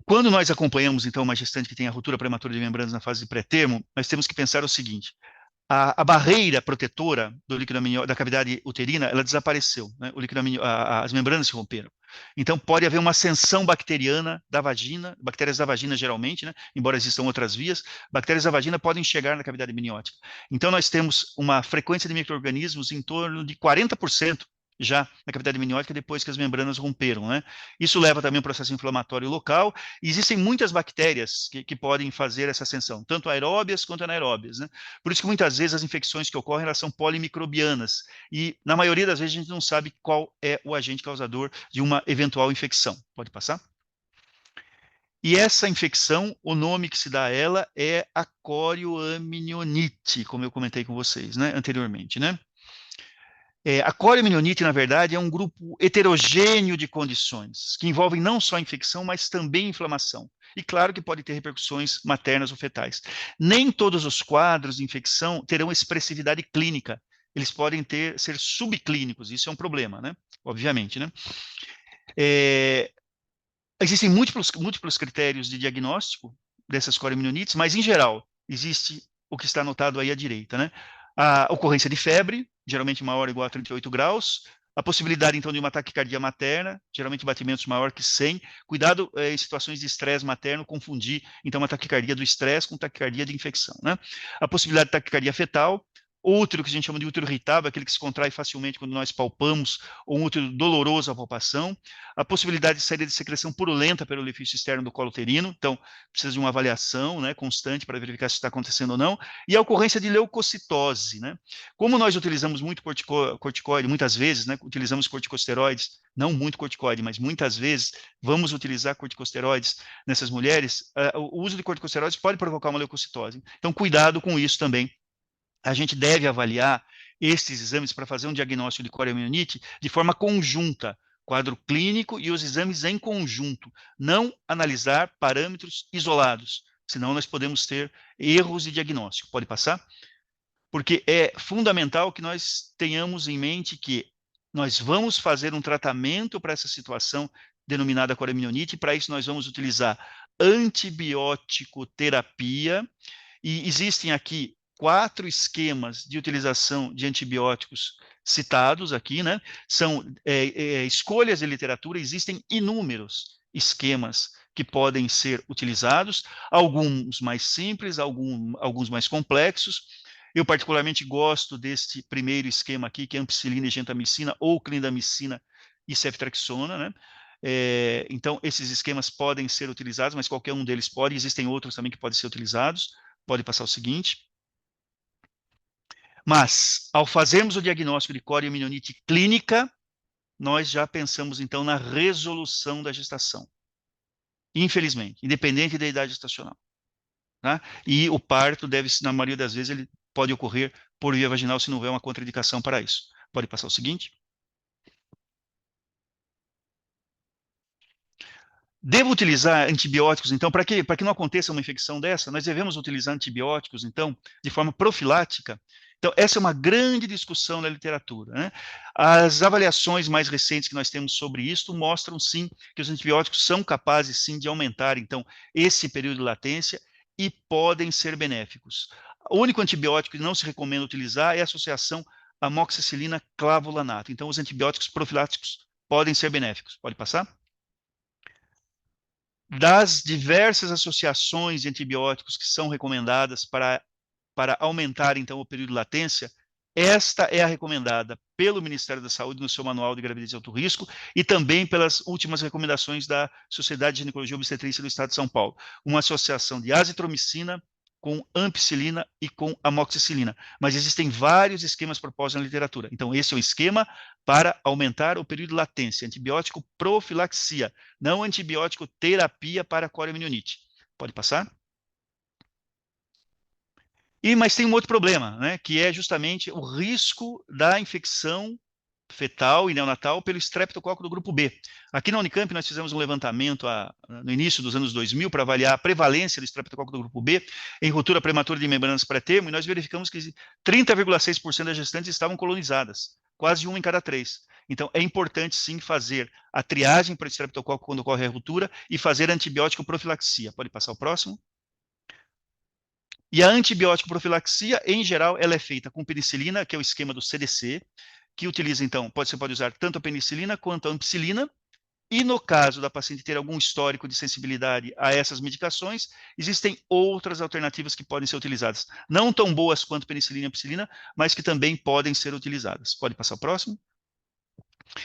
Quando nós acompanhamos, então, uma gestante que tem a ruptura prematura de membranas na fase de pré-termo, nós temos que pensar o seguinte: a barreira protetora do líquido amniótico, da cavidade uterina, ela desapareceu, né? O líquido as membranas se romperam. Então, pode haver uma ascensão bacteriana da vagina, bactérias da vagina geralmente, né? Embora existam outras vias, bactérias da vagina podem chegar na cavidade amniótica. Então, nós temos uma frequência de micro-organismos em torno de 40% já na cavidade amniótica depois que as membranas romperam, né? Isso leva também a um processo inflamatório local. E existem muitas bactérias que podem fazer essa ascensão, tanto aeróbias quanto anaeróbias, né? Por isso que muitas vezes as infecções que ocorrem, elas são polimicrobianas, e na maioria das vezes a gente não sabe qual é o agente causador de uma eventual infecção. Pode passar? E essa infecção, o nome que se dá a ela é a corioamnionites, como eu comentei com vocês, né, anteriormente, né? A corioamnionites, na verdade, é um grupo heterogêneo de condições, que envolvem não só infecção, mas também inflamação. E claro que pode ter repercussões maternas ou fetais. Nem todos os quadros de infecção terão expressividade clínica. Eles podem ser subclínicos, isso é um problema, né? Obviamente, né? É, existem múltiplos critérios de diagnóstico dessas corioamnionites, mas, em geral, existe o que está anotado aí à direita, né? A ocorrência de febre, geralmente maior ou igual a 38 graus, a possibilidade, então, de uma taquicardia materna, geralmente batimentos maior que 100. Cuidado em situações de estresse materno, confundir, então, uma taquicardia do estresse com taquicardia de infecção, né? A possibilidade de taquicardia fetal, útero que a gente chama de útero irritável, aquele que se contrai facilmente quando nós palpamos, ou um útero doloroso à palpação, a possibilidade de saída de secreção purulenta pelo orifício externo do colo uterino, então precisa de uma avaliação, né, constante para verificar se está acontecendo ou não, e a ocorrência de leucocitose, né? Como nós utilizamos muito corticoide, muitas vezes, né, utilizamos corticosteroides, não muito corticoide, mas muitas vezes vamos utilizar corticosteroides nessas mulheres, o uso de corticosteroides pode provocar uma leucocitose. Então, cuidado com isso também. A gente deve avaliar estes exames para fazer um diagnóstico de corioamnionites de forma conjunta, quadro clínico e os exames em conjunto, não analisar parâmetros isolados, senão nós podemos ter erros de diagnóstico. Pode passar? Porque é fundamental que nós tenhamos em mente que nós vamos fazer um tratamento para essa situação denominada corioamnionites, e para isso nós vamos utilizar antibiótico terapia, e existem aqui 4 esquemas de utilização de antibióticos citados aqui, né? São escolhas de literatura, existem inúmeros esquemas que podem ser utilizados, alguns mais simples, alguns mais complexos. Eu particularmente gosto deste primeiro esquema aqui, que é ampicilina e gentamicina, ou clindamicina e ceftriaxona, né? Então, esses esquemas podem ser utilizados, mas qualquer um deles pode, existem outros também que podem ser utilizados. Pode passar o seguinte. Mas, ao fazermos o diagnóstico de corioamnionites clínica, nós já pensamos, então, na resolução da gestação. Infelizmente, independente da idade gestacional. Tá? E o parto deve, na maioria das vezes, ele pode ocorrer por via vaginal se não houver uma contraindicação para isso. Pode passar o seguinte. Devo utilizar antibióticos, então, para que não aconteça uma infecção dessa, nós devemos utilizar antibióticos, então, de forma profilática. Então, essa é uma grande discussão na literatura, né? As avaliações mais recentes que nós temos sobre isso mostram, sim, que os antibióticos são capazes, sim, de aumentar, então, esse período de latência e podem ser benéficos. O único antibiótico que não se recomenda utilizar é a associação amoxicilina-clavulanato. Então, os antibióticos profiláticos podem ser benéficos. Pode passar? Das diversas associações de antibióticos que são recomendadas para aumentar, então, o período de latência, esta é a recomendada pelo Ministério da Saúde no seu Manual de Gravidez de Alto Risco e também pelas últimas recomendações da Sociedade de Ginecologia e Obstetrícia do Estado de São Paulo. Uma associação de azitromicina com ampicilina e com amoxicilina. Mas existem vários esquemas propostos na literatura. Então, esse é um esquema para aumentar o período de latência. Antibiótico profilaxia, não antibiótico terapia para corioamnionites. Pode passar? Mas tem um outro problema, né, que é justamente o risco da infecção fetal e neonatal pelo estreptococo do grupo B. Aqui na Unicamp nós fizemos um levantamento no início dos anos 2000 para avaliar a prevalência do estreptococo do grupo B em ruptura prematura de membranas pré-termo, e nós verificamos que 30,6% das gestantes estavam colonizadas, quase uma em cada três. Então, é importante, sim, fazer a triagem para o estreptococo quando ocorre a ruptura e fazer antibiótico profilaxia. Pode passar o próximo? E a antibiótico profilaxia, em geral, ela é feita com penicilina, que é o esquema do CDC, que utiliza, então, você pode usar tanto a penicilina quanto a ampicilina, e no caso da paciente ter algum histórico de sensibilidade a essas medicações, existem outras alternativas que podem ser utilizadas. Não tão boas quanto penicilina e ampicilina, mas que também podem ser utilizadas. Pode passar o próximo?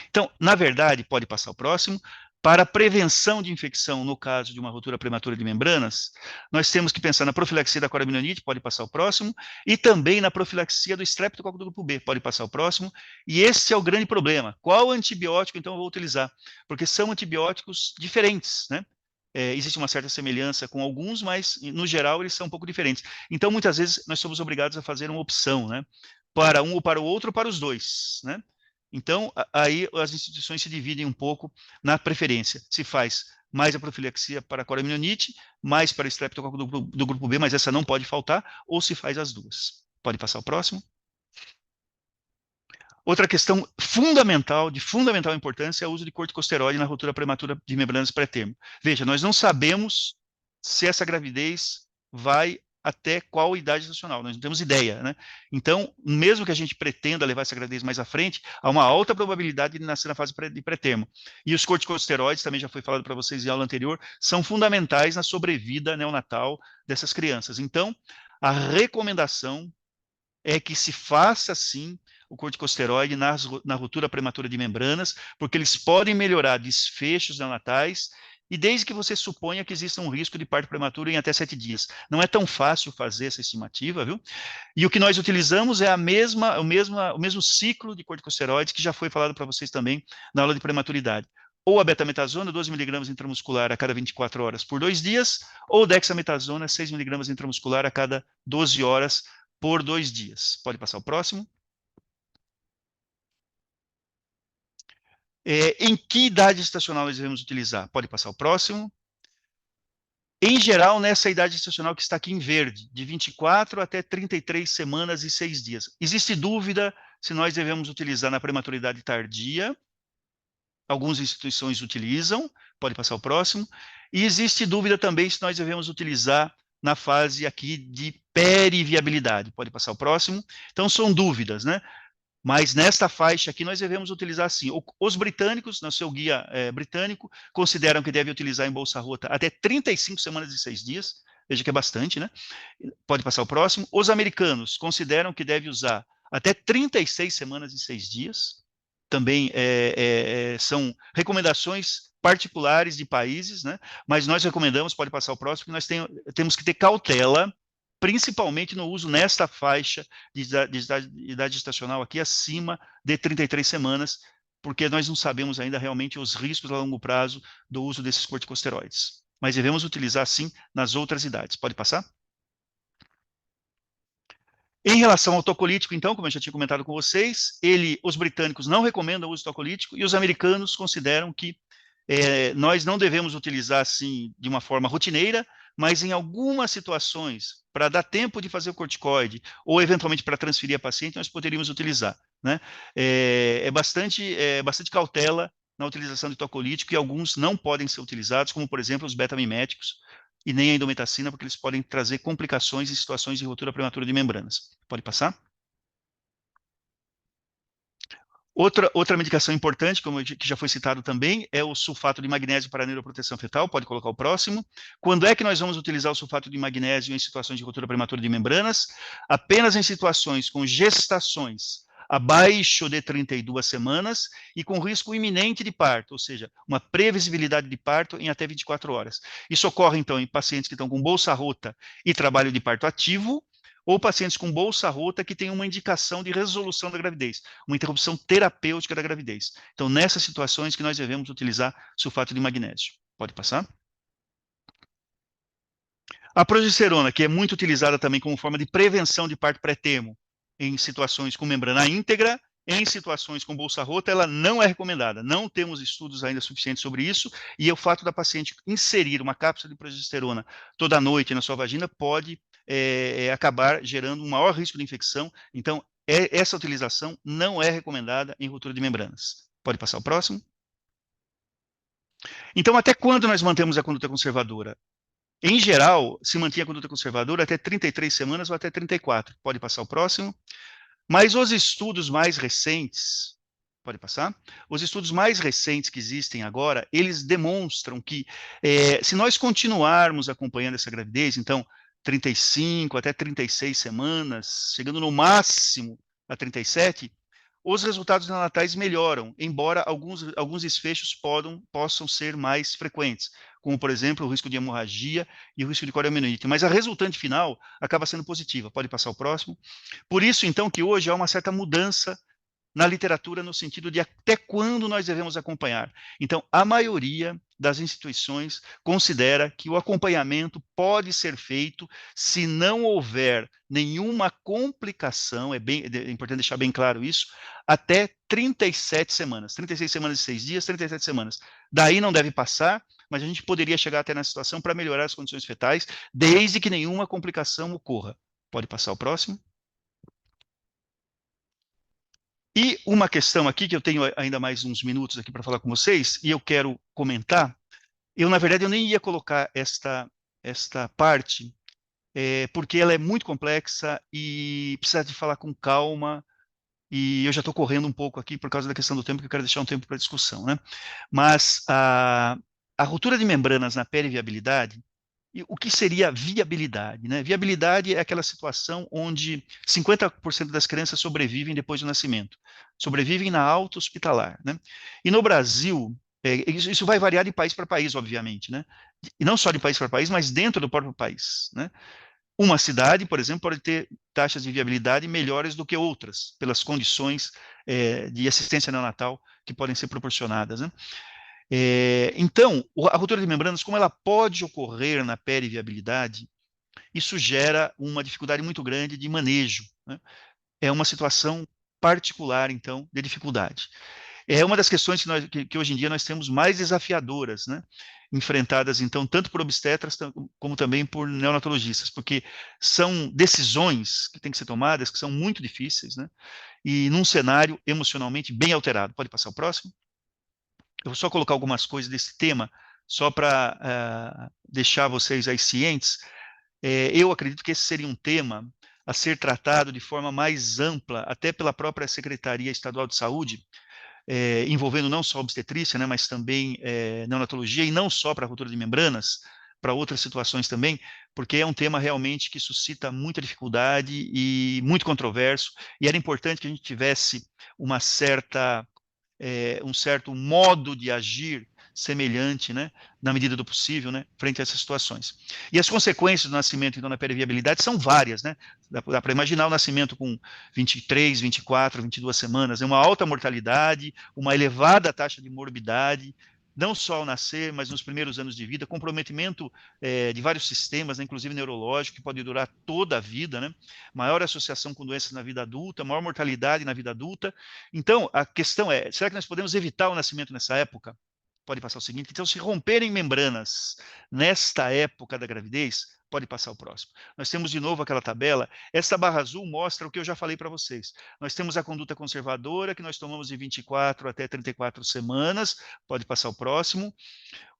Então, na verdade, pode passar o próximo. Para a prevenção de infecção, no caso de uma ruptura prematura de membranas, nós temos que pensar na profilaxia da coraminonite, pode passar o próximo, e também na profilaxia do estreptococo do grupo B, pode passar o próximo. E esse é o grande problema. Qual antibiótico, então, eu vou utilizar? Porque são antibióticos diferentes, né? Existe uma certa semelhança com alguns, mas, no geral, eles são um pouco diferentes. Então, muitas vezes, nós somos obrigados a fazer uma opção, né? Para um ou para o outro, ou para os dois, né? Então, aí as instituições se dividem um pouco na preferência. Se faz mais a profilaxia para a coraminonite, mais para o estreptococo do grupo B, mas essa não pode faltar, ou se faz as duas. Pode passar o próximo. Outra questão fundamental, de fundamental importância, é o uso de corticosteroide na ruptura prematura de membranas pré-termo. Veja, nós não sabemos se essa gravidez vai até qual idade gestacional, nós não temos ideia, né? Então, mesmo que a gente pretenda levar essa gravidez mais à frente, há uma alta probabilidade de nascer na fase de pré-termo. E os corticosteroides, também já foi falado para vocês em aula anterior, são fundamentais na sobrevida neonatal dessas crianças. Então, a recomendação é que se faça, sim, o corticosteroide na ruptura prematura de membranas, porque eles podem melhorar desfechos neonatais, e desde que você suponha que exista um risco de parto prematuro em até 7 dias. Não é tão fácil fazer essa estimativa, viu? E o que nós utilizamos é o mesmo ciclo de corticosteroides que já foi falado para vocês também na aula de prematuridade. Ou a betametasona, 12 miligramas intramuscular a cada 24 horas por 2 dias, ou dexametasona, 6 miligramas intramuscular a cada 12 horas por 2 dias. Pode passar o próximo. Em que idade estacional nós devemos utilizar? Pode passar o próximo. Em geral, nessa idade estacional que está aqui em verde, de 24 até 33 semanas e 6 dias. Existe dúvida se nós devemos utilizar na prematuridade tardia. Algumas instituições utilizam, pode passar o próximo. E existe dúvida também se nós devemos utilizar na fase aqui de periviabilidade. Pode passar o próximo. Então, são dúvidas, né? Mas nesta faixa aqui nós devemos utilizar sim. Os britânicos, no seu guia britânico, consideram que deve utilizar em bolsa rota até 35 semanas e 6 dias. Veja que é bastante, né? Pode passar o próximo. Os americanos consideram que deve usar até 36 semanas e 6 dias. Também são recomendações particulares de países, né? Mas nós recomendamos, pode passar o próximo, que nós temos que ter cautela, principalmente no uso nesta faixa de idade gestacional aqui, acima de 33 semanas, porque nós não sabemos ainda realmente os riscos a longo prazo do uso desses corticosteroides. Mas devemos utilizar, sim, nas outras idades. Pode passar? Em relação ao tocolítico, então, como eu já tinha comentado com vocês, os britânicos não recomendam o uso tocolítico e os americanos consideram que nós não devemos utilizar assim de uma forma rotineira, mas em algumas situações, para dar tempo de fazer o corticoide, ou eventualmente para transferir a paciente, nós poderíamos utilizar, né? Bastante cautela na utilização de tocolítico, e alguns não podem ser utilizados, como, por exemplo, os beta-miméticos, e nem a indometacina, porque eles podem trazer complicações em situações de ruptura prematura de membranas. Pode passar? Outra medicação importante, que já foi citado também, é o sulfato de magnésio para neuroproteção fetal. Pode colocar o próximo. Quando é que nós vamos utilizar o sulfato de magnésio em situações de ruptura prematura de membranas? Apenas em situações com gestações abaixo de 32 semanas e com risco iminente de parto, ou seja, uma previsibilidade de parto em até 24 horas. Isso ocorre, então, em pacientes que estão com bolsa rota e trabalho de parto ativo, ou pacientes com bolsa rota que têm uma indicação de resolução da gravidez, uma interrupção terapêutica da gravidez. Então, nessas situações que nós devemos utilizar sulfato de magnésio. Pode passar? A progesterona, que é muito utilizada também como forma de prevenção de parto pré-termo, em situações com membrana íntegra, em situações com bolsa rota, ela não é recomendada. Não temos estudos ainda suficientes sobre isso, e o fato da paciente inserir uma cápsula de progesterona toda noite na sua vagina pode acabar gerando um maior risco de infecção. Então, essa utilização não é recomendada em ruptura de membranas. Pode passar o próximo. Então, até quando nós mantemos a conduta conservadora? Em geral, se mantinha a conduta conservadora até 33 semanas ou até 34. Pode passar o próximo. Mas os estudos mais recentes, pode passar? Os estudos mais recentes que existem agora, eles demonstram que se nós continuarmos acompanhando essa gravidez, então 35 até 36 semanas, chegando no máximo a 37, os resultados neonatais melhoram, embora alguns desfechos possam ser mais frequentes, como, por exemplo, o risco de hemorragia e o risco de coriomeningite. Mas a resultante final acaba sendo positiva. Pode passar o próximo. Por isso, então, que hoje há uma certa mudança na literatura no sentido de até quando nós devemos acompanhar. Então, a maioria das instituições considera que o acompanhamento pode ser feito se não houver nenhuma complicação, é importante deixar bem claro isso, até 37 semanas, 36 semanas e 6 dias, 37 semanas. Daí não deve passar, mas a gente poderia chegar até na situação para melhorar as condições fetais, desde que nenhuma complicação ocorra. Pode passar o próximo. E uma questão aqui, que eu tenho ainda mais uns minutos aqui para falar com vocês, e eu quero comentar, na verdade, eu nem ia colocar esta parte, porque ela é muito complexa e precisa de falar com calma, e eu já estou correndo um pouco aqui por causa da questão do tempo, que eu quero deixar um tempo para discussão, né? Mas a ruptura de membranas na periviabilidade, e o que seria viabilidade, né? Viabilidade é aquela situação onde 50% das crianças sobrevivem depois do nascimento, sobrevivem na alta hospitalar, né? E no Brasil, isso vai variar de país para país, obviamente, né? E não só de país para país, mas dentro do próprio país, né? Uma cidade, por exemplo, pode ter taxas de viabilidade melhores do que outras, pelas condições de assistência neonatal que podem ser proporcionadas, né? Então, a ruptura de membranas, como ela pode ocorrer na periviabilidade, isso gera uma dificuldade muito grande de manejo, né? É uma situação particular, então, de dificuldade. É uma das questões que hoje em dia nós temos mais desafiadoras, né? Enfrentadas, então, tanto por obstetras como também por neonatologistas, porque são decisões que têm que ser tomadas, que são muito difíceis, né? E num cenário emocionalmente bem alterado. Pode passar o próximo? Eu vou só colocar algumas coisas desse tema, só para deixar vocês aí cientes. Eu acredito que esse seria um tema a ser tratado de forma mais ampla, até pela própria Secretaria Estadual de Saúde, envolvendo não só obstetrícia, né, mas também neonatologia, e não só para a ruptura de membranas, para outras situações também, porque é um tema realmente que suscita muita dificuldade e muito controverso, e era importante que a gente tivesse um certo modo de agir semelhante, né, na medida do possível, né, frente a essas situações. E as consequências do nascimento, então, na periviabilidade são várias, né? Dá para imaginar o nascimento com 23, 24, 22 semanas, né, uma alta mortalidade, uma elevada taxa de morbidade, não só ao nascer, mas nos primeiros anos de vida, comprometimento de vários sistemas, né, inclusive neurológico, que pode durar toda a vida, né? Maior associação com doenças na vida adulta, maior mortalidade na vida adulta. Então, a questão é, será que nós podemos evitar o nascimento nessa época? Pode passar o seguinte, então, se romperem membranas nesta época da gravidez, pode passar o próximo. Nós temos de novo aquela tabela. Essa barra azul mostra o que eu já falei para vocês. Nós temos a conduta conservadora, que nós tomamos de 24 até 34 semanas, pode passar o próximo.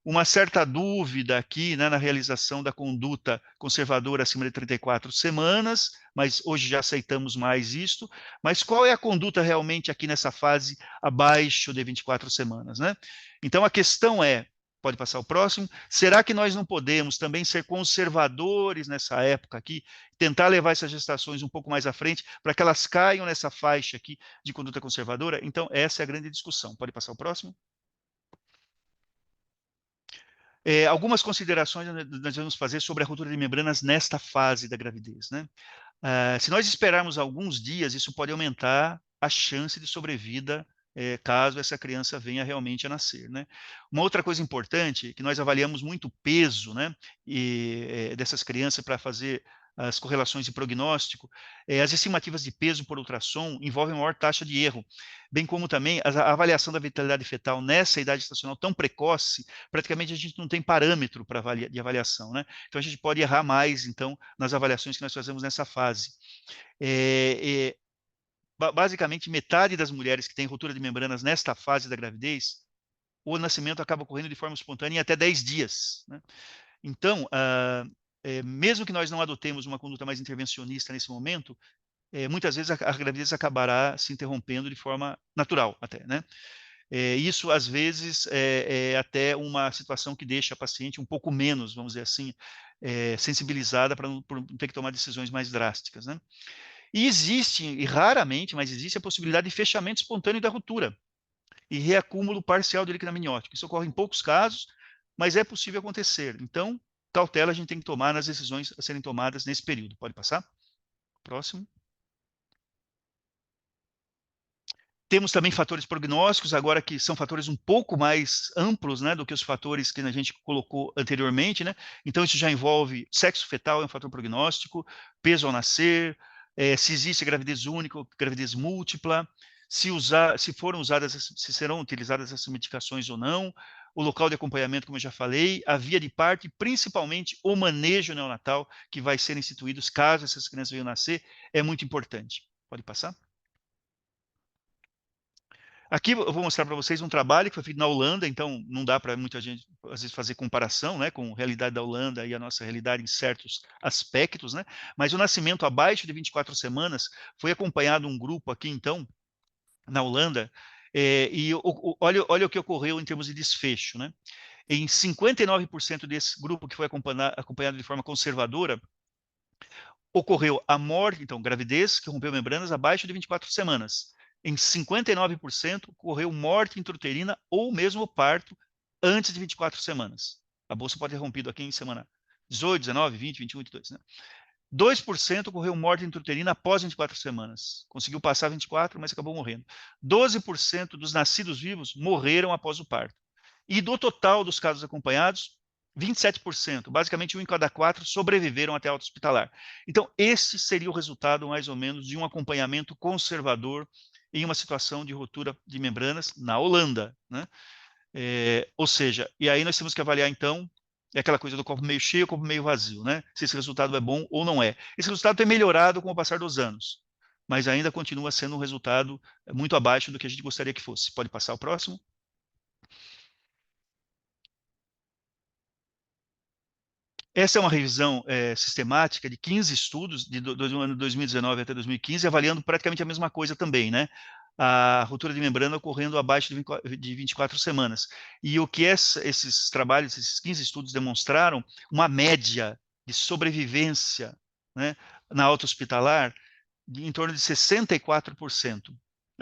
Uma certa dúvida aqui, né, na realização da conduta conservadora acima de 34 semanas, mas hoje já aceitamos mais isto. Mas qual é a conduta realmente aqui nessa fase abaixo de 24 semanas, né? Então a questão é, pode passar o próximo, será que nós não podemos também ser conservadores nessa época aqui, tentar levar essas gestações um pouco mais à frente, para que elas caiam nessa faixa aqui de conduta conservadora? Então essa é a grande discussão. Pode passar o próximo? Algumas considerações nós vamos fazer sobre a ruptura de membranas nesta fase da gravidez, né? Se nós esperarmos alguns dias, isso pode aumentar a chance de sobrevida caso essa criança venha realmente a nascer, né? Uma outra coisa importante é que nós avaliamos muito o peso, né, dessas crianças para fazer as correlações de prognóstico. As estimativas de peso por ultrassom envolvem maior taxa de erro, bem como também a avaliação da vitalidade fetal nessa idade gestacional tão precoce, praticamente a gente não tem parâmetro de avaliação, né? Então a gente pode errar mais, então, nas avaliações que nós fazemos nessa fase. Basicamente, metade das mulheres que têm ruptura de membranas nesta fase da gravidez, o nascimento acaba ocorrendo de forma espontânea em até 10 dias, né? Então, mesmo que nós não adotemos uma conduta mais intervencionista nesse momento, muitas vezes a gravidez acabará se interrompendo de forma natural até, né? Isso, às vezes, é até uma situação que deixa a paciente um pouco menos, vamos dizer assim, sensibilizada para não ter que tomar decisões mais drásticas, né? E existe, e raramente, mas existe a possibilidade de fechamento espontâneo da ruptura e reacúmulo parcial de líquido amniótico. Isso ocorre em poucos casos, mas é possível acontecer. Então, cautela a gente tem que tomar nas decisões a serem tomadas nesse período. Pode passar? Próximo. Temos também fatores prognósticos, agora que são fatores um pouco mais amplos, né, do que os fatores que a gente colocou anteriormente, né? Então, isso já envolve sexo fetal, é um fator prognóstico, peso ao nascer, se existe gravidez única ou gravidez múltipla, se foram usadas, se serão utilizadas essas medicações ou não, o local de acompanhamento, como eu já falei, a via de parto e principalmente o manejo neonatal que vai ser instituído caso essas crianças venham nascer, é muito importante. Pode passar? Aqui eu vou mostrar para vocês um trabalho que foi feito na Holanda, então não dá para muita gente, às vezes, fazer comparação, né, com a realidade da Holanda e a nossa realidade em certos aspectos, né, mas o nascimento abaixo de 24 semanas foi acompanhado um grupo aqui, então, na Holanda, olha o que ocorreu em termos de desfecho, né. Em 59% desse grupo que foi acompanhado de forma conservadora, ocorreu a morte, então, gravidez que rompeu membranas abaixo de 24 semanas. Em 59%, ocorreu morte intrauterina ou mesmo parto antes de 24 semanas. A bolsa pode ter rompido aqui em semana 18, 19, 20, 21, 22, né? 2% ocorreu morte intrauterina após 24 semanas. Conseguiu passar 24, mas acabou morrendo. 12% dos nascidos vivos morreram após o parto. E do total dos casos acompanhados, 27%, basicamente um em cada quatro, sobreviveram até a alta hospitalar. Então, esse seria o resultado, mais ou menos, de um acompanhamento conservador em uma situação de ruptura de membranas na Holanda, né? Ou seja, e aí nós temos que avaliar, então, aquela coisa do copo meio cheio, copo meio vazio, né? Se esse resultado é bom ou não é. Esse resultado tem melhorado com o passar dos anos, mas ainda continua sendo um resultado muito abaixo do que a gente gostaria que fosse. Pode passar o próximo? Essa é uma revisão sistemática de 15 estudos, do ano 2019 até 2015, avaliando praticamente a mesma coisa também, né? A ruptura de membrana ocorrendo abaixo de 24 semanas. E o que esses trabalhos, esses 15 estudos demonstraram, uma média de sobrevivência, né, na alta hospitalar em torno de 64%,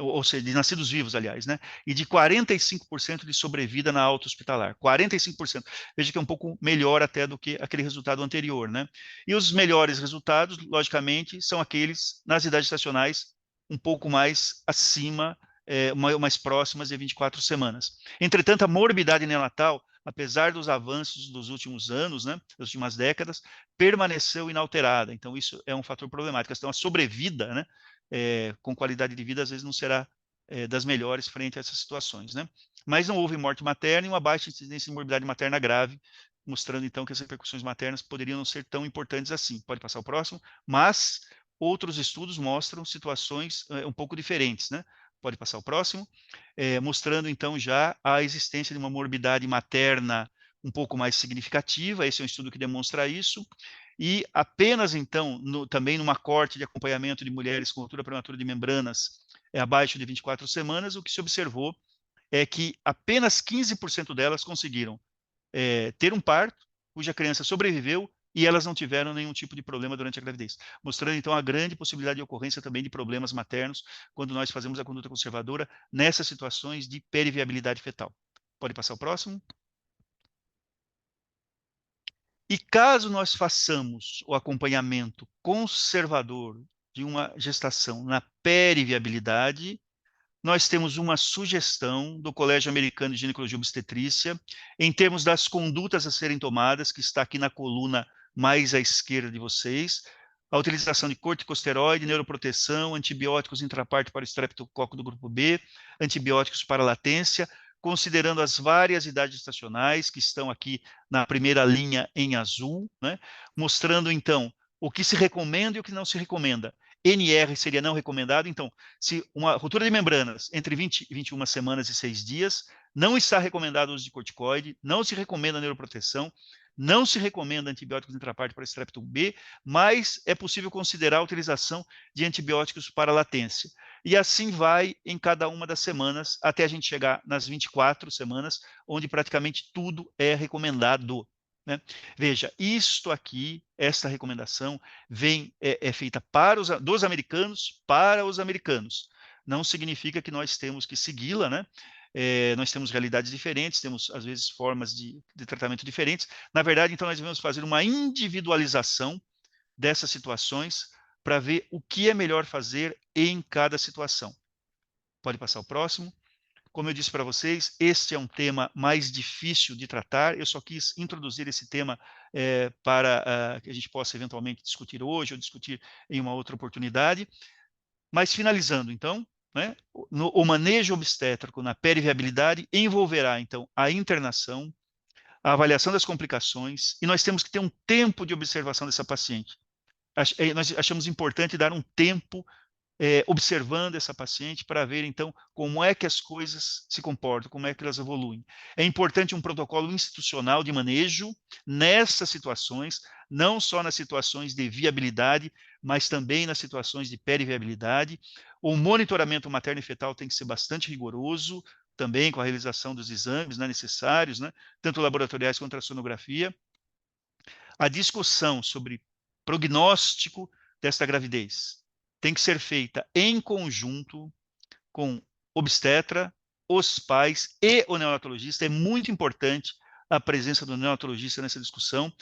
ou seja, de nascidos vivos, aliás, né? E de 45% de sobrevida na alta hospitalar. 45%. Veja que é um pouco melhor até do que aquele resultado anterior, né? E os melhores resultados, logicamente, são aqueles nas idades estacionais um pouco mais acima, mais próximas de 24 semanas. Entretanto, a morbidade neonatal, apesar dos avanços dos últimos anos, né, das últimas décadas, permaneceu inalterada. Então, isso é um fator problemático. Então, a sobrevida, né, com qualidade de vida, às vezes não será das melhores frente a essas situações, né? Mas não houve morte materna e uma baixa incidência de morbidade materna grave, mostrando, então, que as repercussões maternas poderiam não ser tão importantes assim. Pode passar o próximo. Mas outros estudos mostram situações um pouco diferentes, né? Pode passar o próximo. Mostrando, então, já a existência de uma morbidade materna um pouco mais significativa. Esse é um estudo que demonstra isso. E apenas, então, também numa corte de acompanhamento de mulheres com ruptura prematura de membranas abaixo de 24 semanas, o que se observou é que apenas 15% delas conseguiram ter um parto, cuja criança sobreviveu e elas não tiveram nenhum tipo de problema durante a gravidez, mostrando então a grande possibilidade de ocorrência também de problemas maternos quando nós fazemos a conduta conservadora nessas situações de periviabilidade fetal. Pode passar o próximo? E caso nós façamos o acompanhamento conservador de uma gestação na periviabilidade, nós temos uma sugestão do Colégio Americano de Ginecologia e Obstetrícia, em termos das condutas a serem tomadas, que está aqui na coluna mais à esquerda de vocês, a utilização de corticosteroide, neuroproteção, antibióticos intraparto para o estreptococo do grupo B, antibióticos para latência, considerando as várias idades estacionais, que estão aqui na primeira linha em azul, né? Mostrando, então, o que se recomenda e o que não se recomenda. NR seria não recomendado, então, se uma ruptura de membranas entre 20 e 21 semanas e 6 dias, não está recomendado o uso de corticoide, não se recomenda neuroproteção, não se recomenda antibióticos intraparto para estrepto B, mas é possível considerar a utilização de antibióticos para latência. E assim vai em cada uma das semanas, até a gente chegar nas 24 semanas, onde praticamente tudo é recomendado, né? Veja, isto aqui, esta recomendação, é feita dos americanos para os americanos. Não significa que nós temos que segui-la, né? Nós temos realidades diferentes, temos, às vezes, formas de tratamento diferentes. Na verdade, então, nós devemos fazer uma individualização dessas situações para ver o que é melhor fazer em cada situação. Pode passar o próximo. Como eu disse para vocês, este é um tema mais difícil de tratar. Eu só quis introduzir esse tema para que a gente possa eventualmente discutir hoje ou discutir em uma outra oportunidade. Mas finalizando, então, né, o manejo obstétrico na periviabilidade envolverá, então, a internação, a avaliação das complicações, e nós temos que ter um tempo de observação dessa paciente. Nós achamos importante dar um tempo observando essa paciente para ver, então, como é que as coisas se comportam, como é que elas evoluem. É importante um protocolo institucional de manejo nessas situações, não só nas situações de viabilidade, mas também nas situações de periviabilidade. O monitoramento materno e fetal tem que ser bastante rigoroso, também com a realização dos exames, né, necessários, né, tanto laboratoriais quanto a sonografia. A discussão sobre prognóstico desta gravidez tem que ser feita em conjunto com obstetra, os pais e o neonatologista. É muito importante a presença do neonatologista nessa discussão.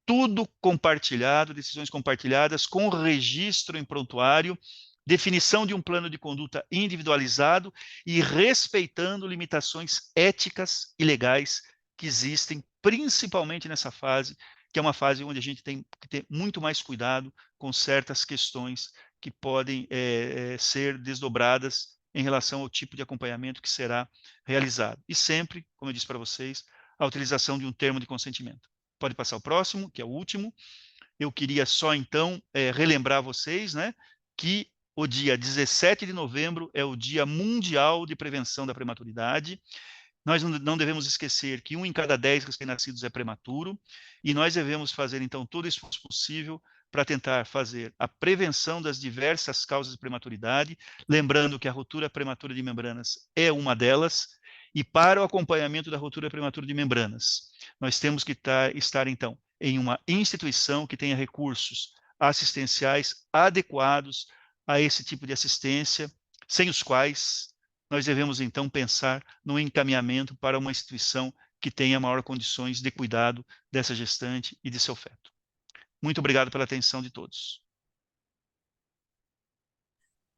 Tudo compartilhado, decisões compartilhadas, com registro em prontuário, definição de um plano de conduta individualizado e respeitando limitações éticas e legais que existem, principalmente nessa fase, que é uma fase onde a gente tem que ter muito mais cuidado com certas questões que podem ser desdobradas em relação ao tipo de acompanhamento que será realizado. E sempre, como eu disse para vocês, a utilização de um termo de consentimento. Pode passar o próximo, que é o último. Eu queria só, então, relembrar vocês, né, que o dia 17 de novembro é o Dia Mundial de Prevenção da Prematuridade. Nós não devemos esquecer que 1 em cada 10 recém-nascidos é prematuro, e nós devemos fazer, então, todo o esforço possível para tentar fazer a prevenção das diversas causas de prematuridade, lembrando que a ruptura prematura de membranas é uma delas, e para o acompanhamento da ruptura prematura de membranas, nós temos que estar, então, em uma instituição que tenha recursos assistenciais adequados a esse tipo de assistência, sem os quais nós devemos, então, pensar no encaminhamento para uma instituição que tenha maior condições de cuidado dessa gestante e de seu feto. Muito obrigado pela atenção de todos.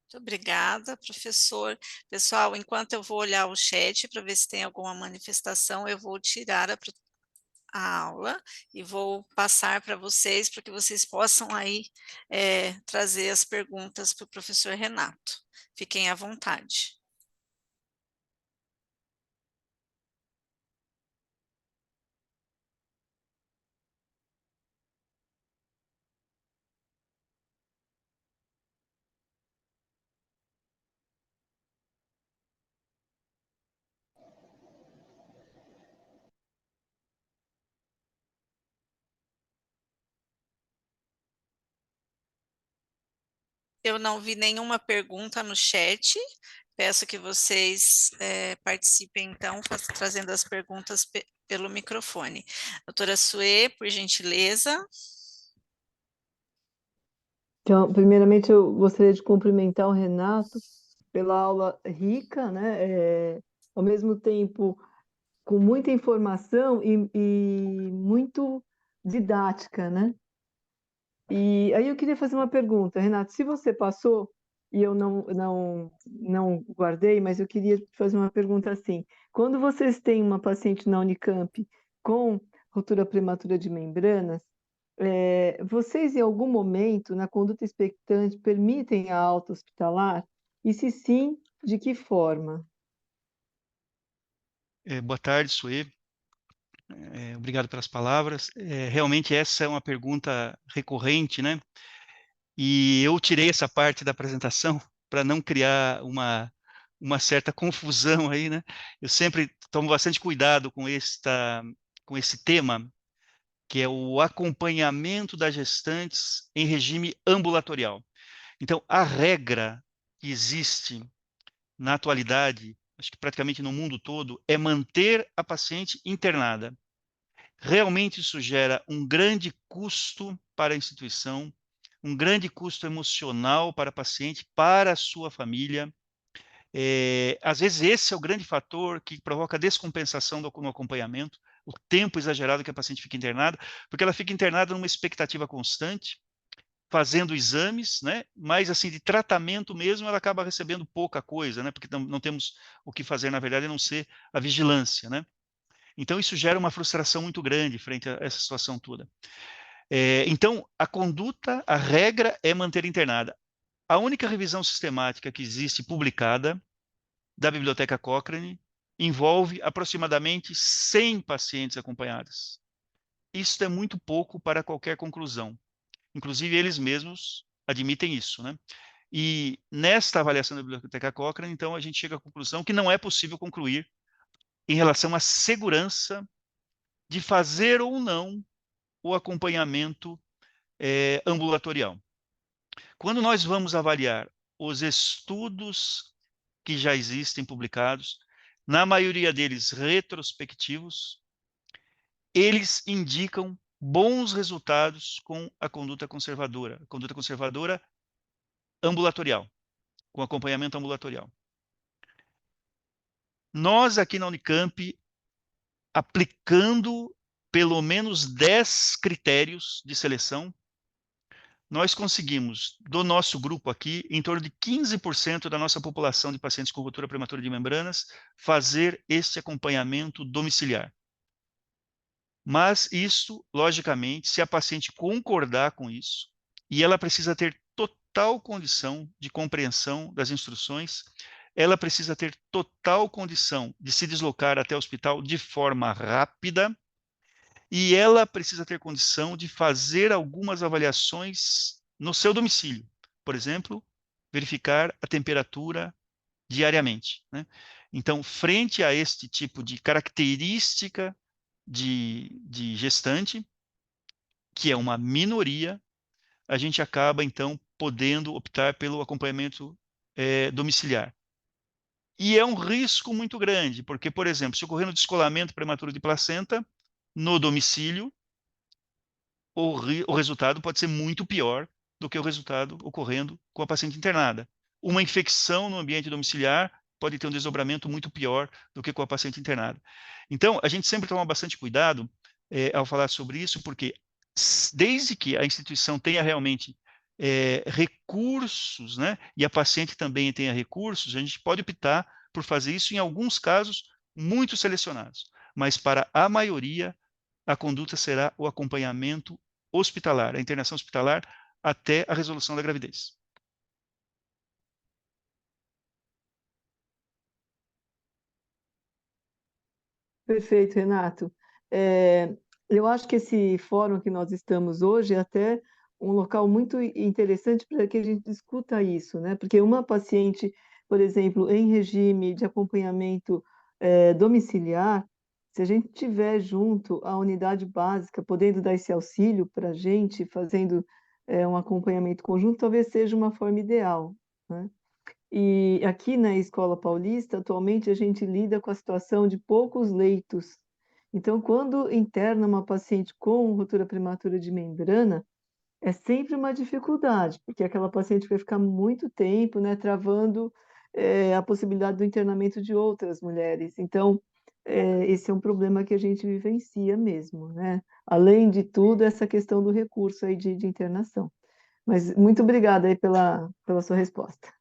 Muito obrigada, professor. Pessoal, enquanto eu vou olhar o chat para ver se tem alguma manifestação, eu vou tirar a aula e vou passar para vocês, para que vocês possam aí trazer as perguntas para o professor Renato. Fiquem à vontade. Eu não vi nenhuma pergunta no chat. Peço que vocês participem, então, trazendo as perguntas pelo microfone. Doutora Suê, por gentileza. Então, primeiramente, eu gostaria de cumprimentar o Renato pela aula rica, né? Ao mesmo tempo, com muita informação e muito didática, né? E aí eu queria fazer uma pergunta, Renato, se você passou e eu não guardei, mas eu queria fazer uma pergunta assim. Quando vocês têm uma paciente na Unicamp com ruptura prematura de membranas, vocês em algum momento, na conduta expectante, permitem a alta hospitalar? E se sim, de que forma? Boa tarde, Suê. Obrigado pelas palavras. Realmente essa é uma pergunta recorrente, né? E eu tirei essa parte da apresentação para não criar uma certa confusão aí, né? Eu sempre tomo bastante cuidado com esse tema, que é o acompanhamento das gestantes em regime ambulatorial. Então, a regra que existe na atualidade, acho que praticamente no mundo todo, é manter a paciente internada. Realmente isso gera um grande custo para a instituição, um grande custo emocional para a paciente, para a sua família. Às vezes esse é o grande fator que provoca descompensação no acompanhamento, o tempo exagerado que a paciente fica internada, porque ela fica internada numa expectativa constante, fazendo exames, né? Mas assim, de tratamento mesmo, ela acaba recebendo pouca coisa, né? Porque não temos o que fazer, na verdade, a não ser a vigilância, né? Então, isso gera uma frustração muito grande frente a essa situação toda. Então, a regra é manter internada. A única revisão sistemática que existe publicada da Biblioteca Cochrane envolve aproximadamente 100 pacientes acompanhadas. Isso é muito pouco para qualquer conclusão. Inclusive, eles mesmos admitem isso, né? E nesta avaliação da Biblioteca Cochrane, então, a gente chega à conclusão que não é possível concluir em relação à segurança de fazer ou não o acompanhamento ambulatorial. Quando nós vamos avaliar os estudos que já existem publicados, na maioria deles retrospectivos, eles indicam bons resultados com a conduta conservadora ambulatorial, com acompanhamento ambulatorial. Nós aqui na Unicamp, aplicando pelo menos 10 critérios de seleção, nós conseguimos, do nosso grupo aqui, em torno de 15% da nossa população de pacientes com ruptura prematura de membranas, fazer este acompanhamento domiciliar. Mas isso, logicamente, se a paciente concordar com isso, e ela precisa ter total condição de compreensão das instruções, ela precisa ter total condição de se deslocar até o hospital de forma rápida, e ela precisa ter condição de fazer algumas avaliações no seu domicílio. Por exemplo, verificar a temperatura diariamente, né? Então, frente a este tipo de característica de gestante, que é uma minoria, a gente acaba, então, podendo optar pelo acompanhamento domiciliar. E é um risco muito grande, porque, por exemplo, se ocorrer um descolamento prematuro de placenta no domicílio, o resultado pode ser muito pior do que o resultado ocorrendo com a paciente internada. Uma infecção no ambiente domiciliar pode ter um desdobramento muito pior do que com a paciente internada. Então, a gente sempre toma bastante cuidado ao falar sobre isso, porque desde que a instituição tenha realmente recursos, né, e a paciente também tenha recursos, a gente pode optar por fazer isso em alguns casos muito selecionados. Mas para a maioria, a conduta será o acompanhamento hospitalar, a internação hospitalar até a resolução da gravidez. Perfeito, Renato. É, eu acho que esse fórum que nós estamos hoje é até um local muito interessante para que a gente discuta isso, né? Porque uma paciente, por exemplo, em regime de acompanhamento domiciliar, se a gente tiver junto a unidade básica, podendo dar esse auxílio para a gente, fazendo um acompanhamento conjunto, talvez seja uma forma ideal, né? E aqui na Escola Paulista, atualmente, a gente lida com a situação de poucos leitos. Então, quando interna uma paciente com ruptura prematura de membrana, é sempre uma dificuldade, porque aquela paciente vai ficar muito tempo, né, travando a possibilidade do internamento de outras mulheres. Então, esse é um problema que a gente vivencia mesmo, né? Além de tudo, essa questão do recurso aí de internação. Mas muito obrigada aí pela sua resposta.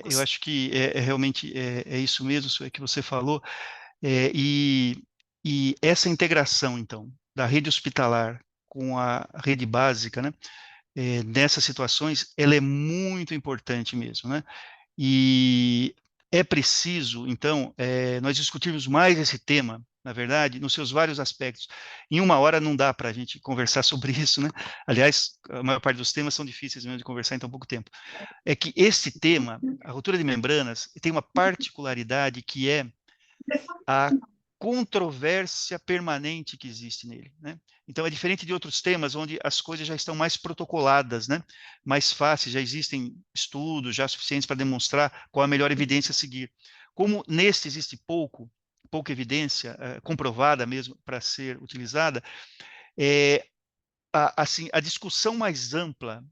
Eu acho que realmente é isso mesmo que você falou, e essa integração, então, da rede hospitalar com a rede básica, né, nessas situações, ela é muito importante mesmo, né? E é preciso, então, nós discutirmos mais esse tema, na verdade, nos seus vários aspectos. Em uma hora não dá para a gente conversar sobre isso, né? Aliás, a maior parte dos temas são difíceis mesmo de conversar em tão pouco tempo. É que esse tema, a ruptura de membranas, tem uma particularidade que é a controvérsia permanente que existe nele, né? Então é diferente de outros temas onde as coisas já estão mais protocoladas, né? Mais fáceis, já existem estudos já suficientes para demonstrar qual a melhor evidência a seguir. Como neste existe pouca evidência comprovada mesmo para ser utilizada, assim, a discussão mais ampla,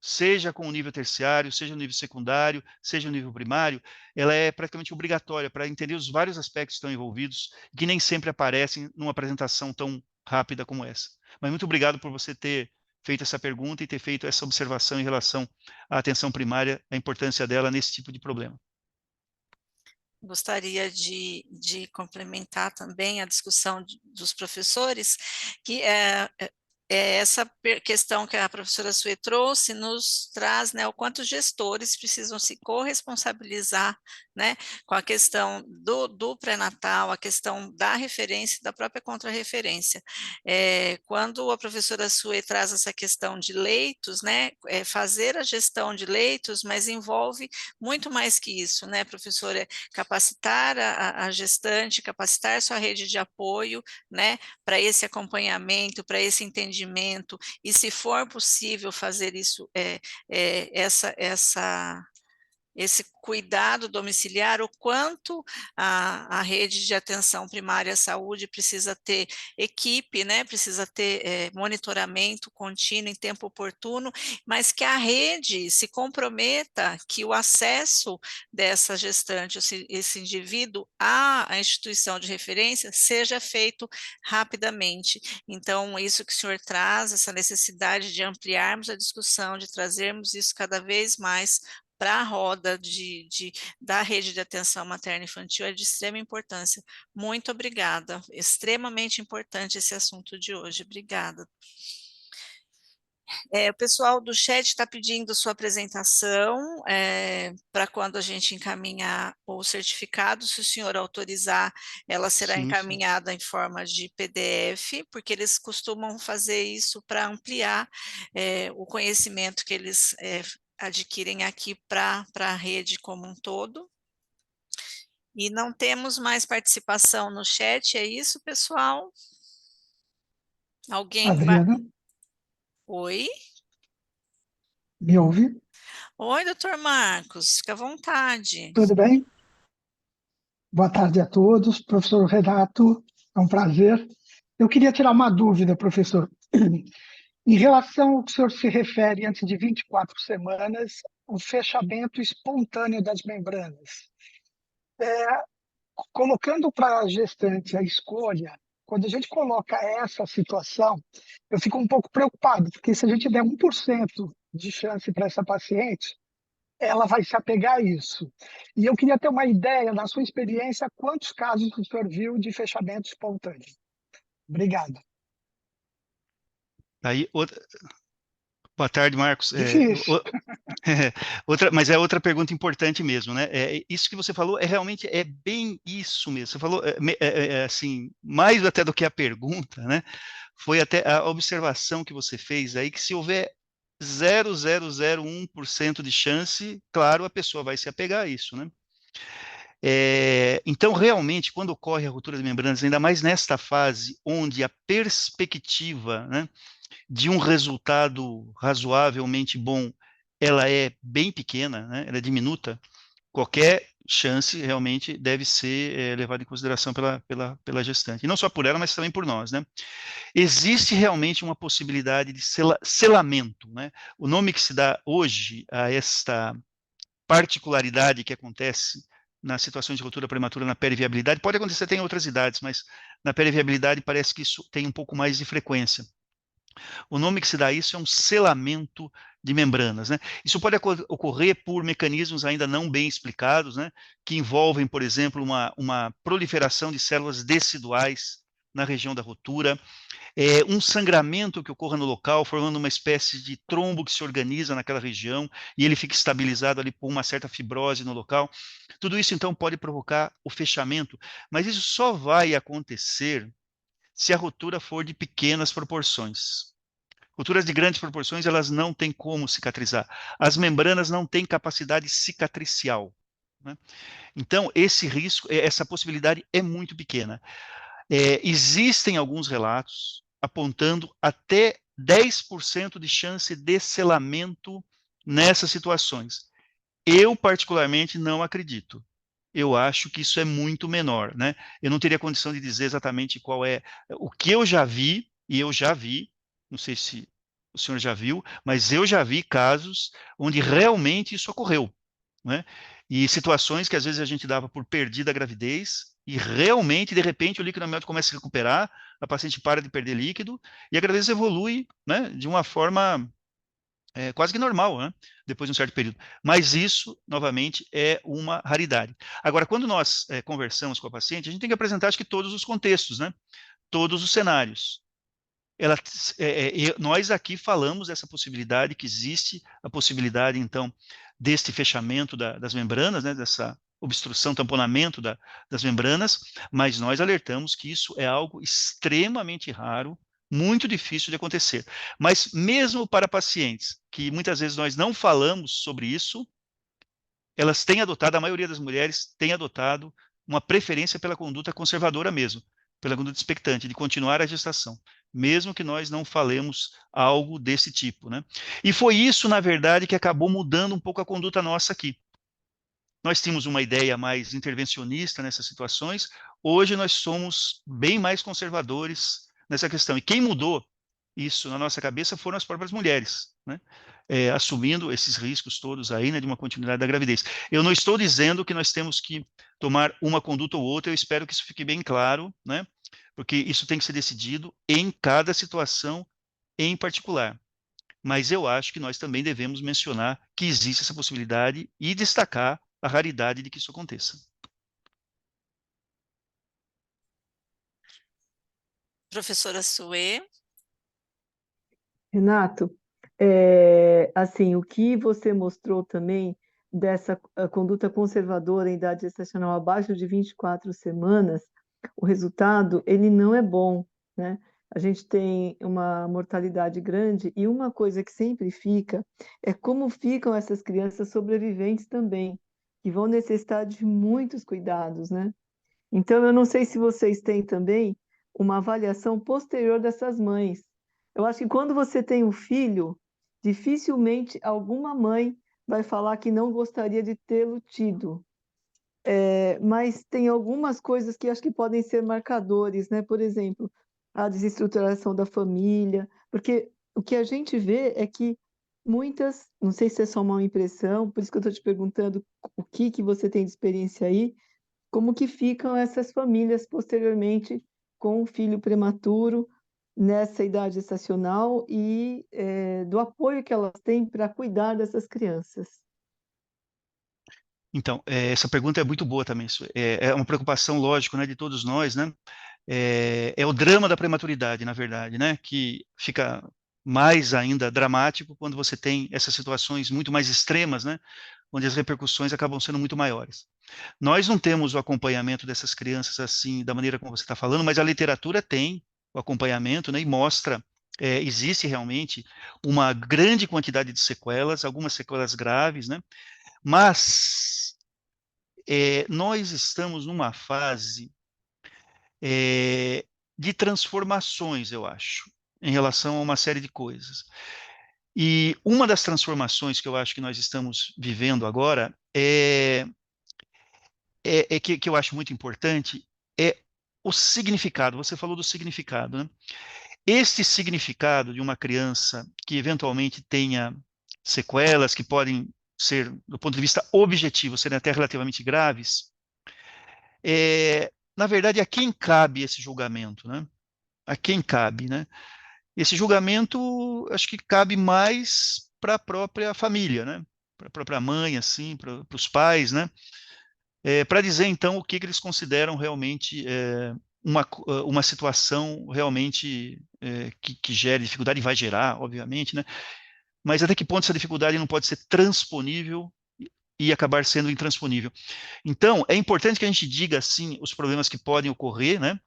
seja com o nível terciário, seja no nível secundário, seja no nível primário, ela é praticamente obrigatória para entender os vários aspectos que estão envolvidos, que nem sempre aparecem numa apresentação tão rápida como essa. Mas muito obrigado por você ter feito essa pergunta e ter feito essa observação em relação à atenção primária, a importância dela nesse tipo de problema. Gostaria de complementar também a discussão dos professores, que essa questão que a professora Sue trouxe nos traz, né, o quanto os gestores precisam se corresponsabilizar, né, com a questão do pré-natal, a questão da referência, da própria contrarreferência. Quando a professora Sue traz essa questão de leitos, né, fazer a gestão de leitos, mas envolve muito mais que isso, né, professora? Capacitar a gestante, capacitar sua rede de apoio, né, para esse acompanhamento, para esse entendimento, e se for possível fazer isso, esse cuidado domiciliar, o quanto a rede de atenção primária à saúde precisa ter equipe, né, precisa ter monitoramento contínuo em tempo oportuno, mas que a rede se comprometa que o acesso dessa gestante, esse indivíduo, à instituição de referência, seja feito rapidamente. Então, isso que o senhor traz, essa necessidade de ampliarmos a discussão, de trazermos isso cada vez mais para a roda da rede de atenção materna infantil é de extrema importância. Muito obrigada, extremamente importante esse assunto de hoje, obrigada. O pessoal do chat está pedindo sua apresentação para quando a gente encaminhar o certificado, se o senhor autorizar, ela será Sim, sim. encaminhada em forma de PDF, porque eles costumam fazer isso para ampliar o conhecimento que eles adquirem aqui para a rede como um todo. E não temos mais participação no chat, é isso, pessoal? Alguém vai... Adriana, Oi? me ouve? Oi, doutor Marcos, fica à vontade. Tudo bem? Boa tarde a todos. Professor Renato, é um prazer. Eu queria tirar uma dúvida, professor. Em relação ao que o senhor se refere antes de 24 semanas, o fechamento espontâneo das membranas. Colocando para a gestante a escolha, quando a gente coloca essa situação, eu fico um pouco preocupado, porque se a gente der 1% de chance para essa paciente, ela vai se apegar a isso. E eu queria ter uma ideia, na sua experiência, quantos casos o senhor viu de fechamento espontâneo? Obrigado. Aí, boa tarde, Marcos. Difícil. Mas é outra pergunta importante mesmo, né? Isso que você falou realmente bem isso mesmo. Você falou assim, mais até do que a pergunta, né? Foi até a observação que você fez aí, que se houver 0,001% de chance, claro, a pessoa vai se apegar a isso, né? Então, realmente, quando ocorre a ruptura de membranas, ainda mais nesta fase, onde a perspectiva, né, de um resultado razoavelmente bom, ela é bem pequena, né, ela é diminuta, qualquer chance realmente deve ser levada em consideração pela gestante. E não só por ela, mas também por nós, né? Existe realmente uma possibilidade de selamento, né? O nome que se dá hoje a esta particularidade que acontece nas situações de ruptura prematura na periviabilidade, pode acontecer até em outras idades, mas na periviabilidade parece que isso tem um pouco mais de frequência. O nome que se dá a isso é um selamento de membranas, né? Isso pode ocorrer por mecanismos ainda não bem explicados, né? Que envolvem, por exemplo, uma proliferação de células deciduais na região da rotura, um sangramento que ocorra no local, formando uma espécie de trombo que se organiza naquela região e ele fica estabilizado ali por uma certa fibrose no local. Tudo isso, então, pode provocar o fechamento, mas isso só vai acontecer se a rotura for de pequenas proporções. Roturas de grandes proporções, elas não têm como cicatrizar. As membranas não têm capacidade cicatricial, né? Então, esse risco, essa possibilidade é muito pequena. Existem alguns relatos apontando até 10% de chance de selamento nessas situações. Eu, particularmente, não acredito. Eu acho que isso é muito menor, né? Eu não teria condição de dizer exatamente qual é. O que eu já vi, e eu já vi, não sei se o senhor já viu, mas eu já vi casos onde realmente isso ocorreu, né? E situações que às vezes a gente dava por perdida a gravidez e realmente, de repente, o líquido amniótico começa a se recuperar, a paciente para de perder líquido e a gravidez evolui, né, de uma forma quase que normal, né, depois de um certo período. Mas isso, novamente, é uma raridade. Agora, quando nós conversamos com a paciente, a gente tem que apresentar, acho que, todos os contextos, né, todos os cenários. Nós aqui falamos dessa possibilidade, que existe a possibilidade, então, deste fechamento das membranas, né, dessa obstrução, tamponamento das membranas, mas nós alertamos que isso é algo extremamente raro, muito difícil de acontecer. Mas mesmo para pacientes que muitas vezes nós não falamos sobre isso, elas têm adotado, a maioria das mulheres tem adotado uma preferência pela conduta conservadora mesmo, pela conduta expectante, de continuar a gestação, mesmo que nós não falemos algo desse tipo, né? E foi isso, na verdade, que acabou mudando um pouco a conduta nossa aqui. Nós tínhamos uma ideia mais intervencionista nessas situações, hoje nós somos bem mais conservadores nessa questão. E quem mudou isso na nossa cabeça foram as próprias mulheres, né? Assumindo esses riscos todos aí, né, de uma continuidade da gravidez. Eu não estou dizendo que nós temos que tomar uma conduta ou outra, eu espero que isso fique bem claro, né? Porque isso tem que ser decidido em cada situação em particular. Mas eu acho que nós também devemos mencionar que existe essa possibilidade e destacar a raridade de que isso aconteça. Professora Sue. Renato, assim, o que você mostrou também dessa conduta conservadora em idade gestacional abaixo de 24 semanas, o resultado, ele não é bom, né? A gente tem uma mortalidade grande e uma coisa que sempre fica é como ficam essas crianças sobreviventes também, que vão necessitar de muitos cuidados, né? Então, eu não sei se vocês têm também uma avaliação posterior dessas mães. Eu acho que quando você tem um filho, dificilmente alguma mãe vai falar que não gostaria de tê-lo tido. Mas tem algumas coisas que acho que podem ser marcadores, né? Por exemplo, a desestruturação da família, porque o que a gente vê é que muitas, não sei se é só uma impressão, por isso que eu estou te perguntando o que você tem de experiência aí, como que ficam essas famílias posteriormente com o filho prematuro nessa idade gestacional e do apoio que elas têm para cuidar dessas crianças. Então, essa pergunta é muito boa também. Isso é uma preocupação, lógico, né, de todos nós, né? É o drama da prematuridade, na verdade, né? Que fica mais ainda dramático quando você tem essas situações muito mais extremas, né? Onde as repercussões acabam sendo muito maiores. Nós não temos o acompanhamento dessas crianças assim, da maneira como você está falando, mas a literatura tem o acompanhamento, né? E mostra, existe realmente uma grande quantidade de sequelas, algumas sequelas graves, né? Mas nós estamos numa fase de transformações, eu acho, em relação a uma série de coisas. E uma das transformações que eu acho que nós estamos vivendo agora que eu acho muito importante é o significado. Você falou do significado, né? Este significado de uma criança que eventualmente tenha sequelas que podem ser, do ponto de vista objetivo, serem até relativamente graves, na verdade, a quem cabe esse julgamento, né? A quem cabe, né? esse julgamento acho que cabe mais para a própria família, né? Para a própria mãe, assim, para os pais, né? Para dizer, então, o que eles consideram realmente uma situação realmente que gere dificuldade, e vai gerar, obviamente, né? Mas até que ponto essa dificuldade não pode ser transponível e acabar sendo intransponível. Então, é importante que a gente diga, assim, os problemas que podem ocorrer, né?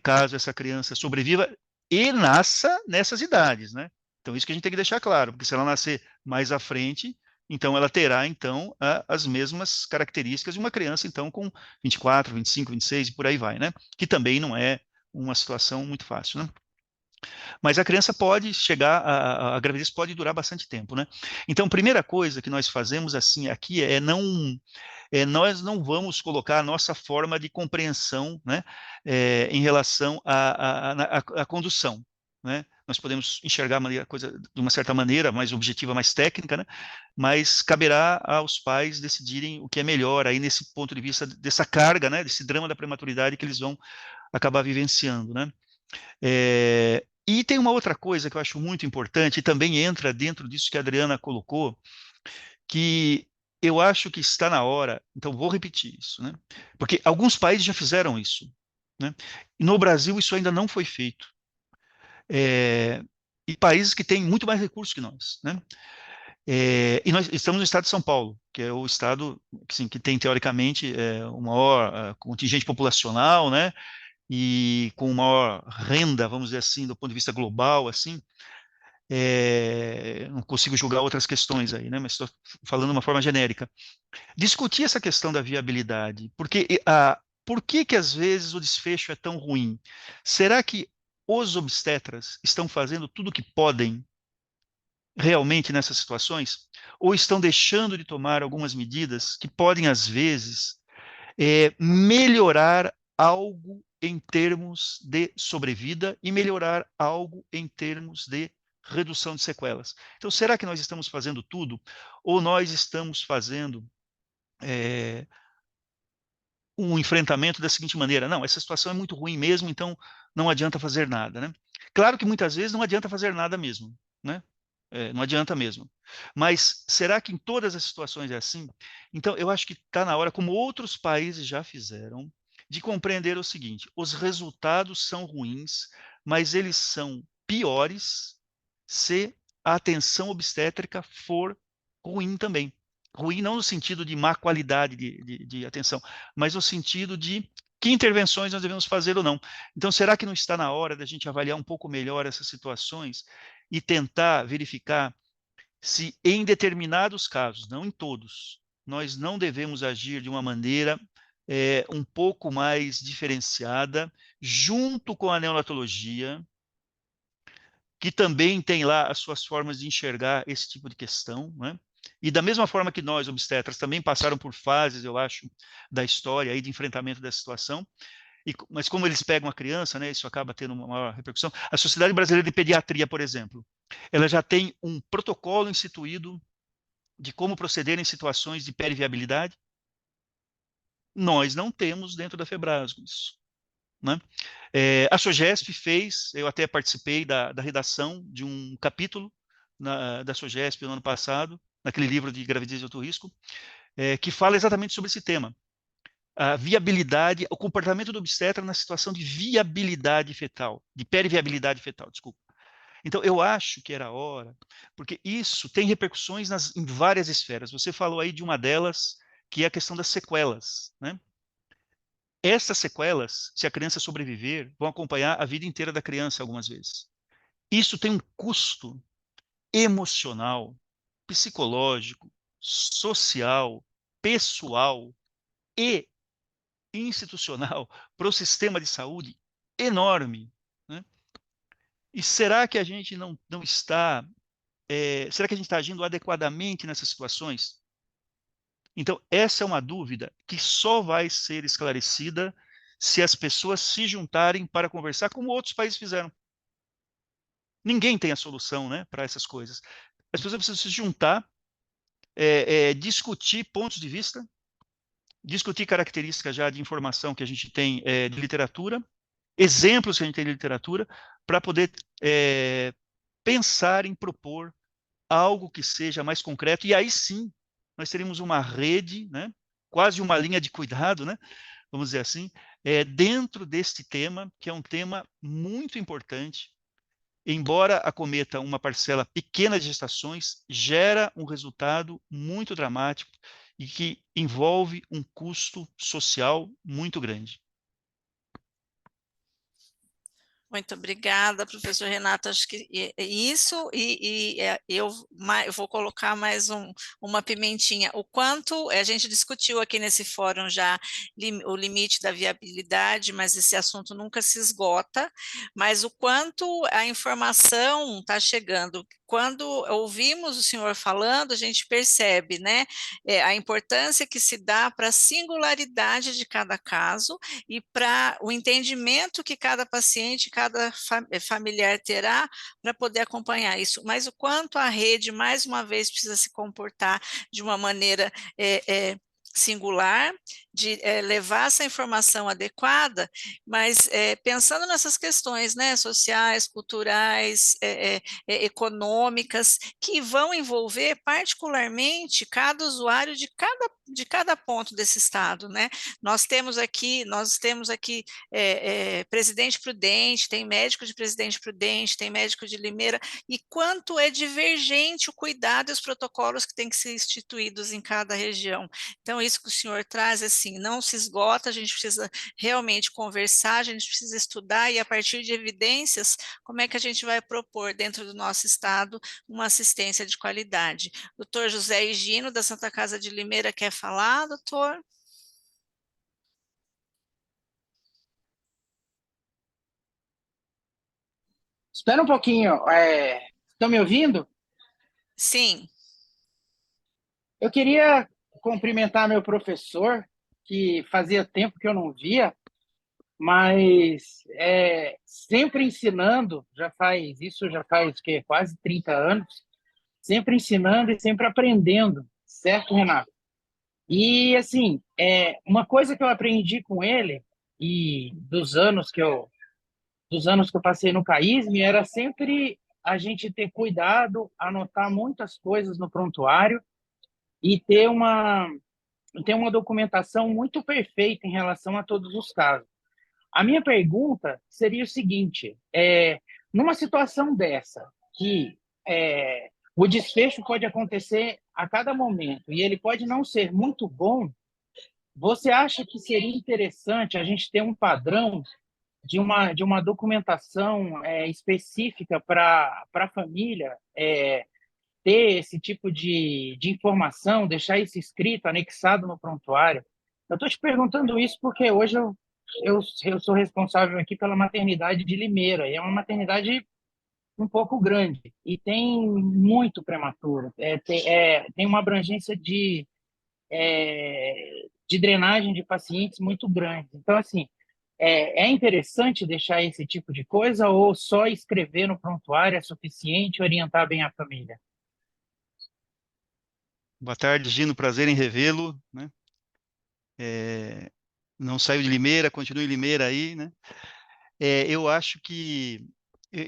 Caso essa criança sobreviva e nasça nessas idades, né? Então, isso que a gente tem que deixar claro, porque se ela nascer mais à frente, então ela terá, então, as mesmas características de uma criança, então, com 24, 25, 26 e por aí vai, né? Que também não é uma situação muito fácil, né? Mas a criança pode chegar, a gravidez pode durar bastante tempo, né? Então, primeira coisa que nós fazemos assim aqui nós não vamos colocar a nossa forma de compreensão, né, em relação à condução, né? Nós podemos enxergar a coisa de uma certa maneira, mais objetiva, mais técnica, né? Mas caberá aos pais decidirem o que é melhor aí nesse ponto de vista dessa carga, né, desse drama da prematuridade que eles vão acabar vivenciando, né? E tem uma outra coisa que eu acho muito importante, e também entra dentro disso que a Adriana colocou, que eu acho que está na hora, então vou repetir isso, né? Porque alguns países já fizeram isso, né? E no Brasil isso ainda não foi feito. E países que têm muito mais recursos que nós, né? E nós estamos no estado de São Paulo, que é o estado assim, que tem, teoricamente, o maior contingente populacional, né? E com maior renda, vamos dizer assim, do ponto de vista global, assim, não consigo julgar outras questões aí, né? Mas estou falando de uma forma genérica. Discutir essa questão da viabilidade, porque por que às vezes o desfecho é tão ruim? Será que os obstetras estão fazendo tudo o que podem realmente nessas situações? Ou estão deixando de tomar algumas medidas que podem, às vezes, melhorar algo em termos de sobrevida e melhorar algo em termos de redução de sequelas? Então, será que nós estamos fazendo tudo? Ou nós estamos fazendo um enfrentamento da seguinte maneira: não, essa situação é muito ruim mesmo, então não adianta fazer nada, né? Claro que muitas vezes não adianta fazer nada mesmo, né? Não adianta mesmo. Mas será que em todas as situações é assim? Então, eu acho que está na hora, como outros países já fizeram, de compreender o seguinte: os resultados são ruins, mas eles são piores se a atenção obstétrica for ruim também. Ruim não no sentido de má qualidade de atenção, mas no sentido de que intervenções nós devemos fazer ou não. Então, será que não está na hora da gente avaliar um pouco melhor essas situações e tentar verificar se em determinados casos, não em todos, nós não devemos agir de uma maneira um pouco mais diferenciada, junto com a neonatologia, que também tem lá as suas formas de enxergar esse tipo de questão, né? E da mesma forma que nós, obstetras, também passaram por fases, eu acho, da história aí de enfrentamento dessa situação, mas como eles pegam a criança, né, isso acaba tendo uma maior repercussão. A Sociedade Brasileira de Pediatria, por exemplo, ela já tem um protocolo instituído de como proceder em situações de periviabilidade. Nós não temos dentro da Febrasgo isso, né? A SOGESP fez, eu até participei da redação de um capítulo da SOGESP no ano passado, naquele livro de gravidez de alto risco, que fala exatamente sobre esse tema. A viabilidade, o comportamento do obstetra na situação de viabilidade fetal, de periviabilidade fetal, desculpa. Então, eu acho que era a hora, porque isso tem repercussões em várias esferas. Você falou aí de uma delas, que é a questão das sequelas, né? Essas sequelas, se a criança sobreviver, vão acompanhar a vida inteira da criança algumas vezes. Isso tem um custo emocional, psicológico, social, pessoal e institucional para o sistema de saúde enorme, né? E será que a gente não está, será que a gente está agindo adequadamente nessas situações? Então, essa é uma dúvida que só vai ser esclarecida se as pessoas se juntarem para conversar, como outros países fizeram. Ninguém tem a solução, né, para essas coisas. As pessoas precisam se juntar, discutir pontos de vista, discutir características já de informação que a gente tem de literatura, exemplos que a gente tem de literatura para poder pensar em propor algo que seja mais concreto, e aí sim nós teríamos uma rede, né, quase uma linha de cuidado, né, vamos dizer assim, dentro deste tema, que é um tema muito importante, embora acometa uma parcela pequena de gestações, gera um resultado muito dramático e que envolve um custo social muito grande. Muito obrigada, professor Renato. Acho que isso, eu vou colocar mais uma pimentinha. O quanto a gente discutiu aqui nesse fórum já o limite da viabilidade, mas esse assunto nunca se esgota, mas o quanto a informação está chegando. Quando ouvimos o senhor falando, a gente percebe, né, a importância que se dá para a singularidade de cada caso e para o entendimento que cada paciente, cada familiar terá para poder acompanhar isso, mas o quanto a rede, mais uma vez, precisa se comportar de uma maneira singular, de levar essa informação adequada, mas pensando nessas questões, né, sociais, culturais, econômicas, que vão envolver particularmente cada usuário de cada ponto desse estado, né? Nós temos aqui Presidente Prudente, tem médico de Presidente Prudente, tem médico de Limeira, e quanto é divergente o cuidado e os protocolos que têm que ser instituídos em cada região. Então, isso que o senhor traz, assim, não se esgota, a gente precisa realmente conversar, a gente precisa estudar e, a partir de evidências, como é que a gente vai propor dentro do nosso estado uma assistência de qualidade. Doutor José Higino, da Santa Casa de Limeira, quer falar, doutor? Espera um pouquinho. Estão me ouvindo? Sim. Eu queria cumprimentar meu professor, que fazia tempo que eu não via, mas sempre ensinando, já faz que, quase 30 anos, sempre ensinando e sempre aprendendo, certo, Renato? E, assim, uma coisa que eu aprendi com ele, e dos anos que eu passei no CAISM, era sempre a gente ter cuidado, anotar muitas coisas no prontuário e ter uma documentação muito perfeita em relação a todos os casos. A minha pergunta seria o seguinte: numa situação dessa, que o desfecho pode acontecer a cada momento e ele pode não ser muito bom, você acha que seria interessante a gente ter um padrão de uma documentação específica para a família ter esse tipo de informação, deixar isso escrito, anexado no prontuário? Eu estou te perguntando isso porque hoje eu sou responsável aqui pela maternidade de Limeira, e é uma maternidade um pouco grande, e tem muito prematuro, tem uma abrangência de drenagem de pacientes muito grande. Então, assim, é interessante deixar esse tipo de coisa ou só escrever no prontuário é suficiente orientar bem a família? Boa tarde, Gino, prazer em revê-lo, né? Não saiu de Limeira, continua em Limeira aí, né? Eu acho que...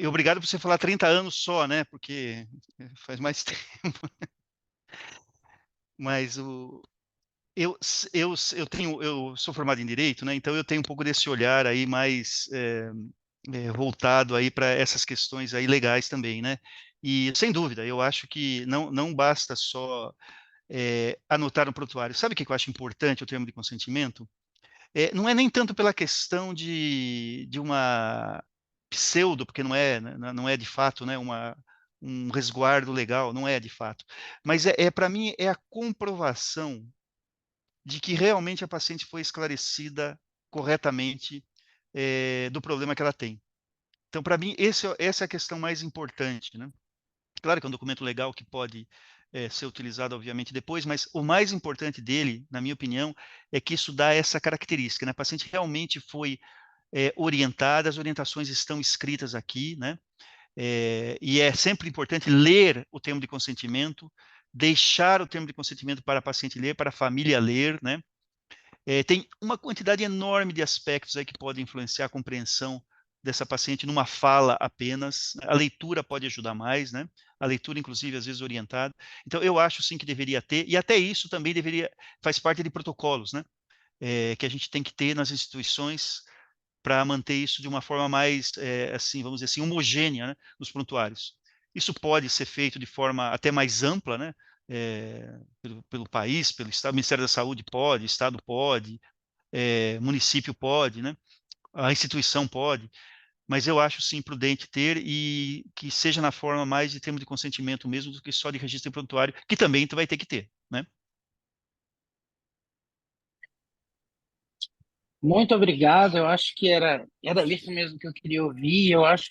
obrigado por você falar 30 anos só, né? Porque faz mais tempo. Mas eu sou formado em Direito, né? Então eu tenho um pouco desse olhar aí mais voltado aí para essas questões aí legais também, né? E, sem dúvida, eu acho que não basta só anotar no prontuário. Sabe o que eu acho importante, o termo de consentimento? Não é nem tanto pela questão de uma pseudo, porque não é, né, não é de fato, né, um resguardo legal, não é de fato. Mas para mim, é a comprovação de que realmente a paciente foi esclarecida corretamente do problema que ela tem. Então, para mim, essa é a questão mais importante, né? Claro que é um documento legal que pode ser utilizado, obviamente, depois, mas o mais importante dele, na minha opinião, é que isso dá essa característica, né? A paciente realmente foi orientada, as orientações estão escritas aqui, né? E é sempre importante ler o termo de consentimento, deixar o termo de consentimento para a paciente ler, para a família ler, né? Tem uma quantidade enorme de aspectos aí que podem influenciar a compreensão dessa paciente numa fala apenas. A leitura pode ajudar mais, né? A leitura, inclusive, às vezes orientada. Então, eu acho sim que deveria ter, e até isso também faz parte de protocolos, né? Que a gente tem que ter nas instituições para manter isso de uma forma mais, assim, vamos dizer assim, homogênea, né, nos prontuários. Isso pode ser feito de forma até mais ampla, né, pelo país, pelo Estado, o Ministério da Saúde pode, Estado pode, município pode, né, a instituição pode, mas eu acho sim prudente ter e que seja na forma mais de termo de consentimento mesmo do que só de registro em prontuário, que também tu vai ter que ter, né? Muito obrigado. Eu acho que era isso mesmo que eu queria ouvir. Eu acho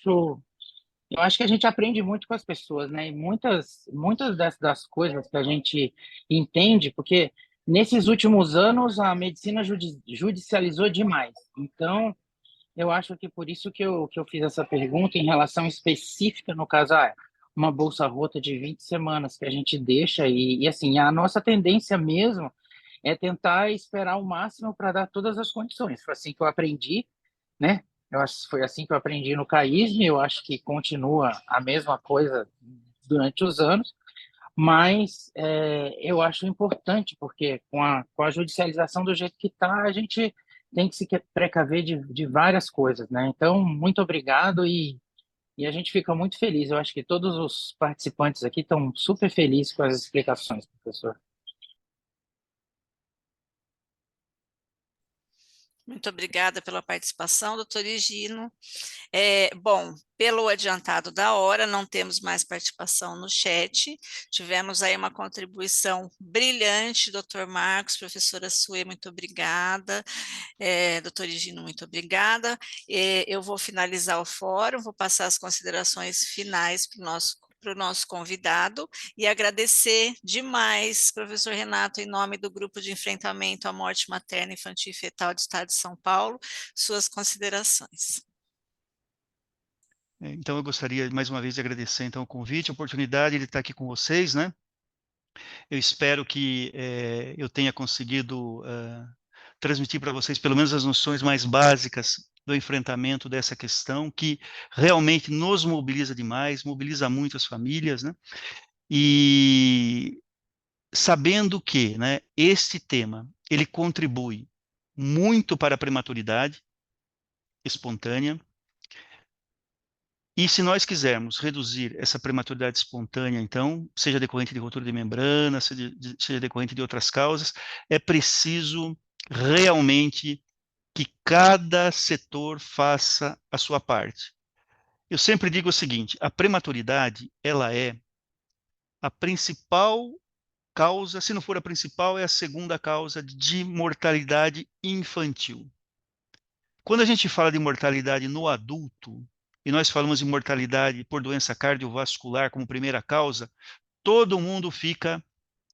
que a gente aprende muito com as pessoas, né? E muitas das coisas que a gente entende, porque nesses últimos anos a medicina judicializou demais. Então, eu acho que por isso que eu fiz essa pergunta em relação específica, no caso, uma bolsa rota de 20 semanas que a gente deixa, e assim, a nossa tendência mesmo é tentar esperar o máximo para dar todas as condições. Foi assim que eu aprendi, né? Eu acho que foi assim que eu aprendi no CAISM, eu acho que continua a mesma coisa durante os anos, mas eu acho importante, porque com a judicialização do jeito que está, a gente tem que se precaver de várias coisas, né? Então, muito obrigado e a gente fica muito feliz. Eu acho que todos os participantes aqui estão super felizes com as explicações, professor. Muito obrigada pela participação, doutor Higino. Bom, pelo adiantado da hora, não temos mais participação no chat. Tivemos aí uma contribuição brilhante, doutor Marcos, professora Sue, muito obrigada. Doutor Higino, muito obrigada. Eu vou finalizar o fórum, vou passar as considerações finais para o nosso convidado e agradecer demais, professor Renato, em nome do Grupo de Enfrentamento à Morte Materna, Infantil e Fetal do Estado de São Paulo, suas considerações. Então, eu gostaria, mais uma vez, de agradecer então, o convite, a oportunidade de estar aqui com vocês, né? Eu espero que eu tenha conseguido transmitir para vocês, pelo menos, as noções mais básicas do enfrentamento dessa questão, que realmente nos mobiliza demais, mobiliza muito as famílias, né? E sabendo que, né, este tema, ele contribui muito para a prematuridade espontânea. E se nós quisermos reduzir essa prematuridade espontânea, então, seja decorrente de ruptura de membrana, seja decorrente de outras causas, é preciso realmente que cada setor faça a sua parte. Eu sempre digo o seguinte, a prematuridade, ela é a principal causa, se não for a principal, é a segunda causa de mortalidade infantil. Quando a gente fala de mortalidade no adulto, e nós falamos de mortalidade por doença cardiovascular como primeira causa, todo mundo fica,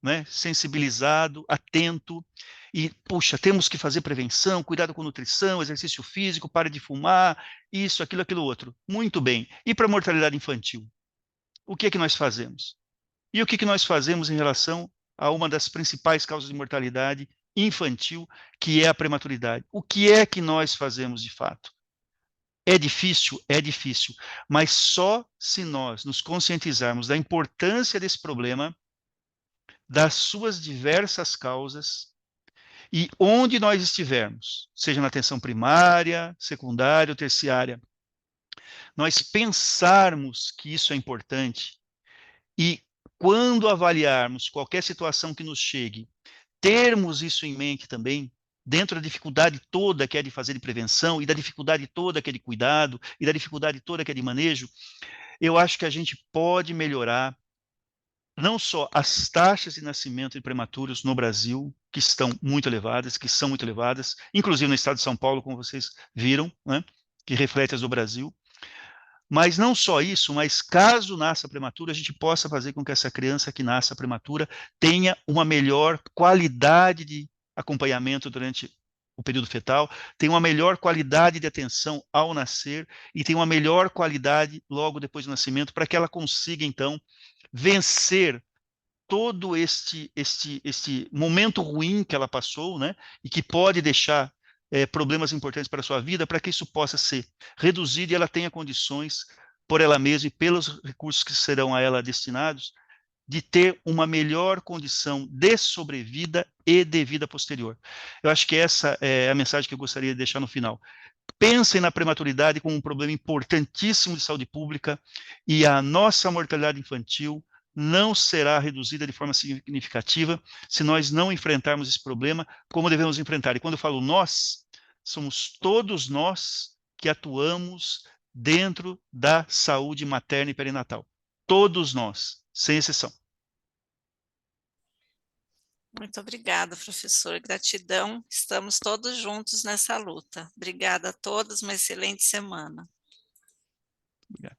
né, sensibilizado, atento, e, puxa, temos que fazer prevenção, cuidado com nutrição, exercício físico, pare de fumar, isso, aquilo outro. Muito bem. E para a mortalidade infantil? O que é que nós fazemos? E o que é que nós fazemos em relação a uma das principais causas de mortalidade infantil, que é a prematuridade? O que é que nós fazemos de fato? É difícil, mas só se nós nos conscientizarmos da importância desse problema, das suas diversas causas, e onde nós estivermos, seja na atenção primária, secundária ou terciária, nós pensarmos que isso é importante e quando avaliarmos qualquer situação que nos chegue, termos isso em mente também, dentro da dificuldade toda que é de fazer de prevenção e da dificuldade toda que é de cuidado e da dificuldade toda que é de manejo, eu acho que a gente pode melhorar não só as taxas de nascimento de prematuros no Brasil, que estão muito elevadas, que são muito elevadas, inclusive no estado de São Paulo, como vocês viram, né, que reflete as do Brasil, mas não só isso, mas caso nasça prematura, a gente possa fazer com que essa criança que nasça prematura tenha uma melhor qualidade de acompanhamento durante o período fetal, tenha uma melhor qualidade de atenção ao nascer e tenha uma melhor qualidade logo depois do nascimento, para que ela consiga, então, vencer todo este momento ruim que ela passou, né, e que pode deixar problemas importantes para a sua vida, para que isso possa ser reduzido e ela tenha condições, por ela mesma e pelos recursos que serão a ela destinados, de ter uma melhor condição de sobrevida e de vida posterior. Eu acho que essa é a mensagem que eu gostaria de deixar no final. Pensem na prematuridade como um problema importantíssimo de saúde pública e a nossa mortalidade infantil não será reduzida de forma significativa se nós não enfrentarmos esse problema como devemos enfrentar. E quando eu falo nós, somos todos nós que atuamos dentro da saúde materna e perinatal. Todos nós, sem exceção. Muito obrigada, professor. Gratidão. Estamos todos juntos nessa luta. Obrigada a todos. Uma excelente semana. Obrigado.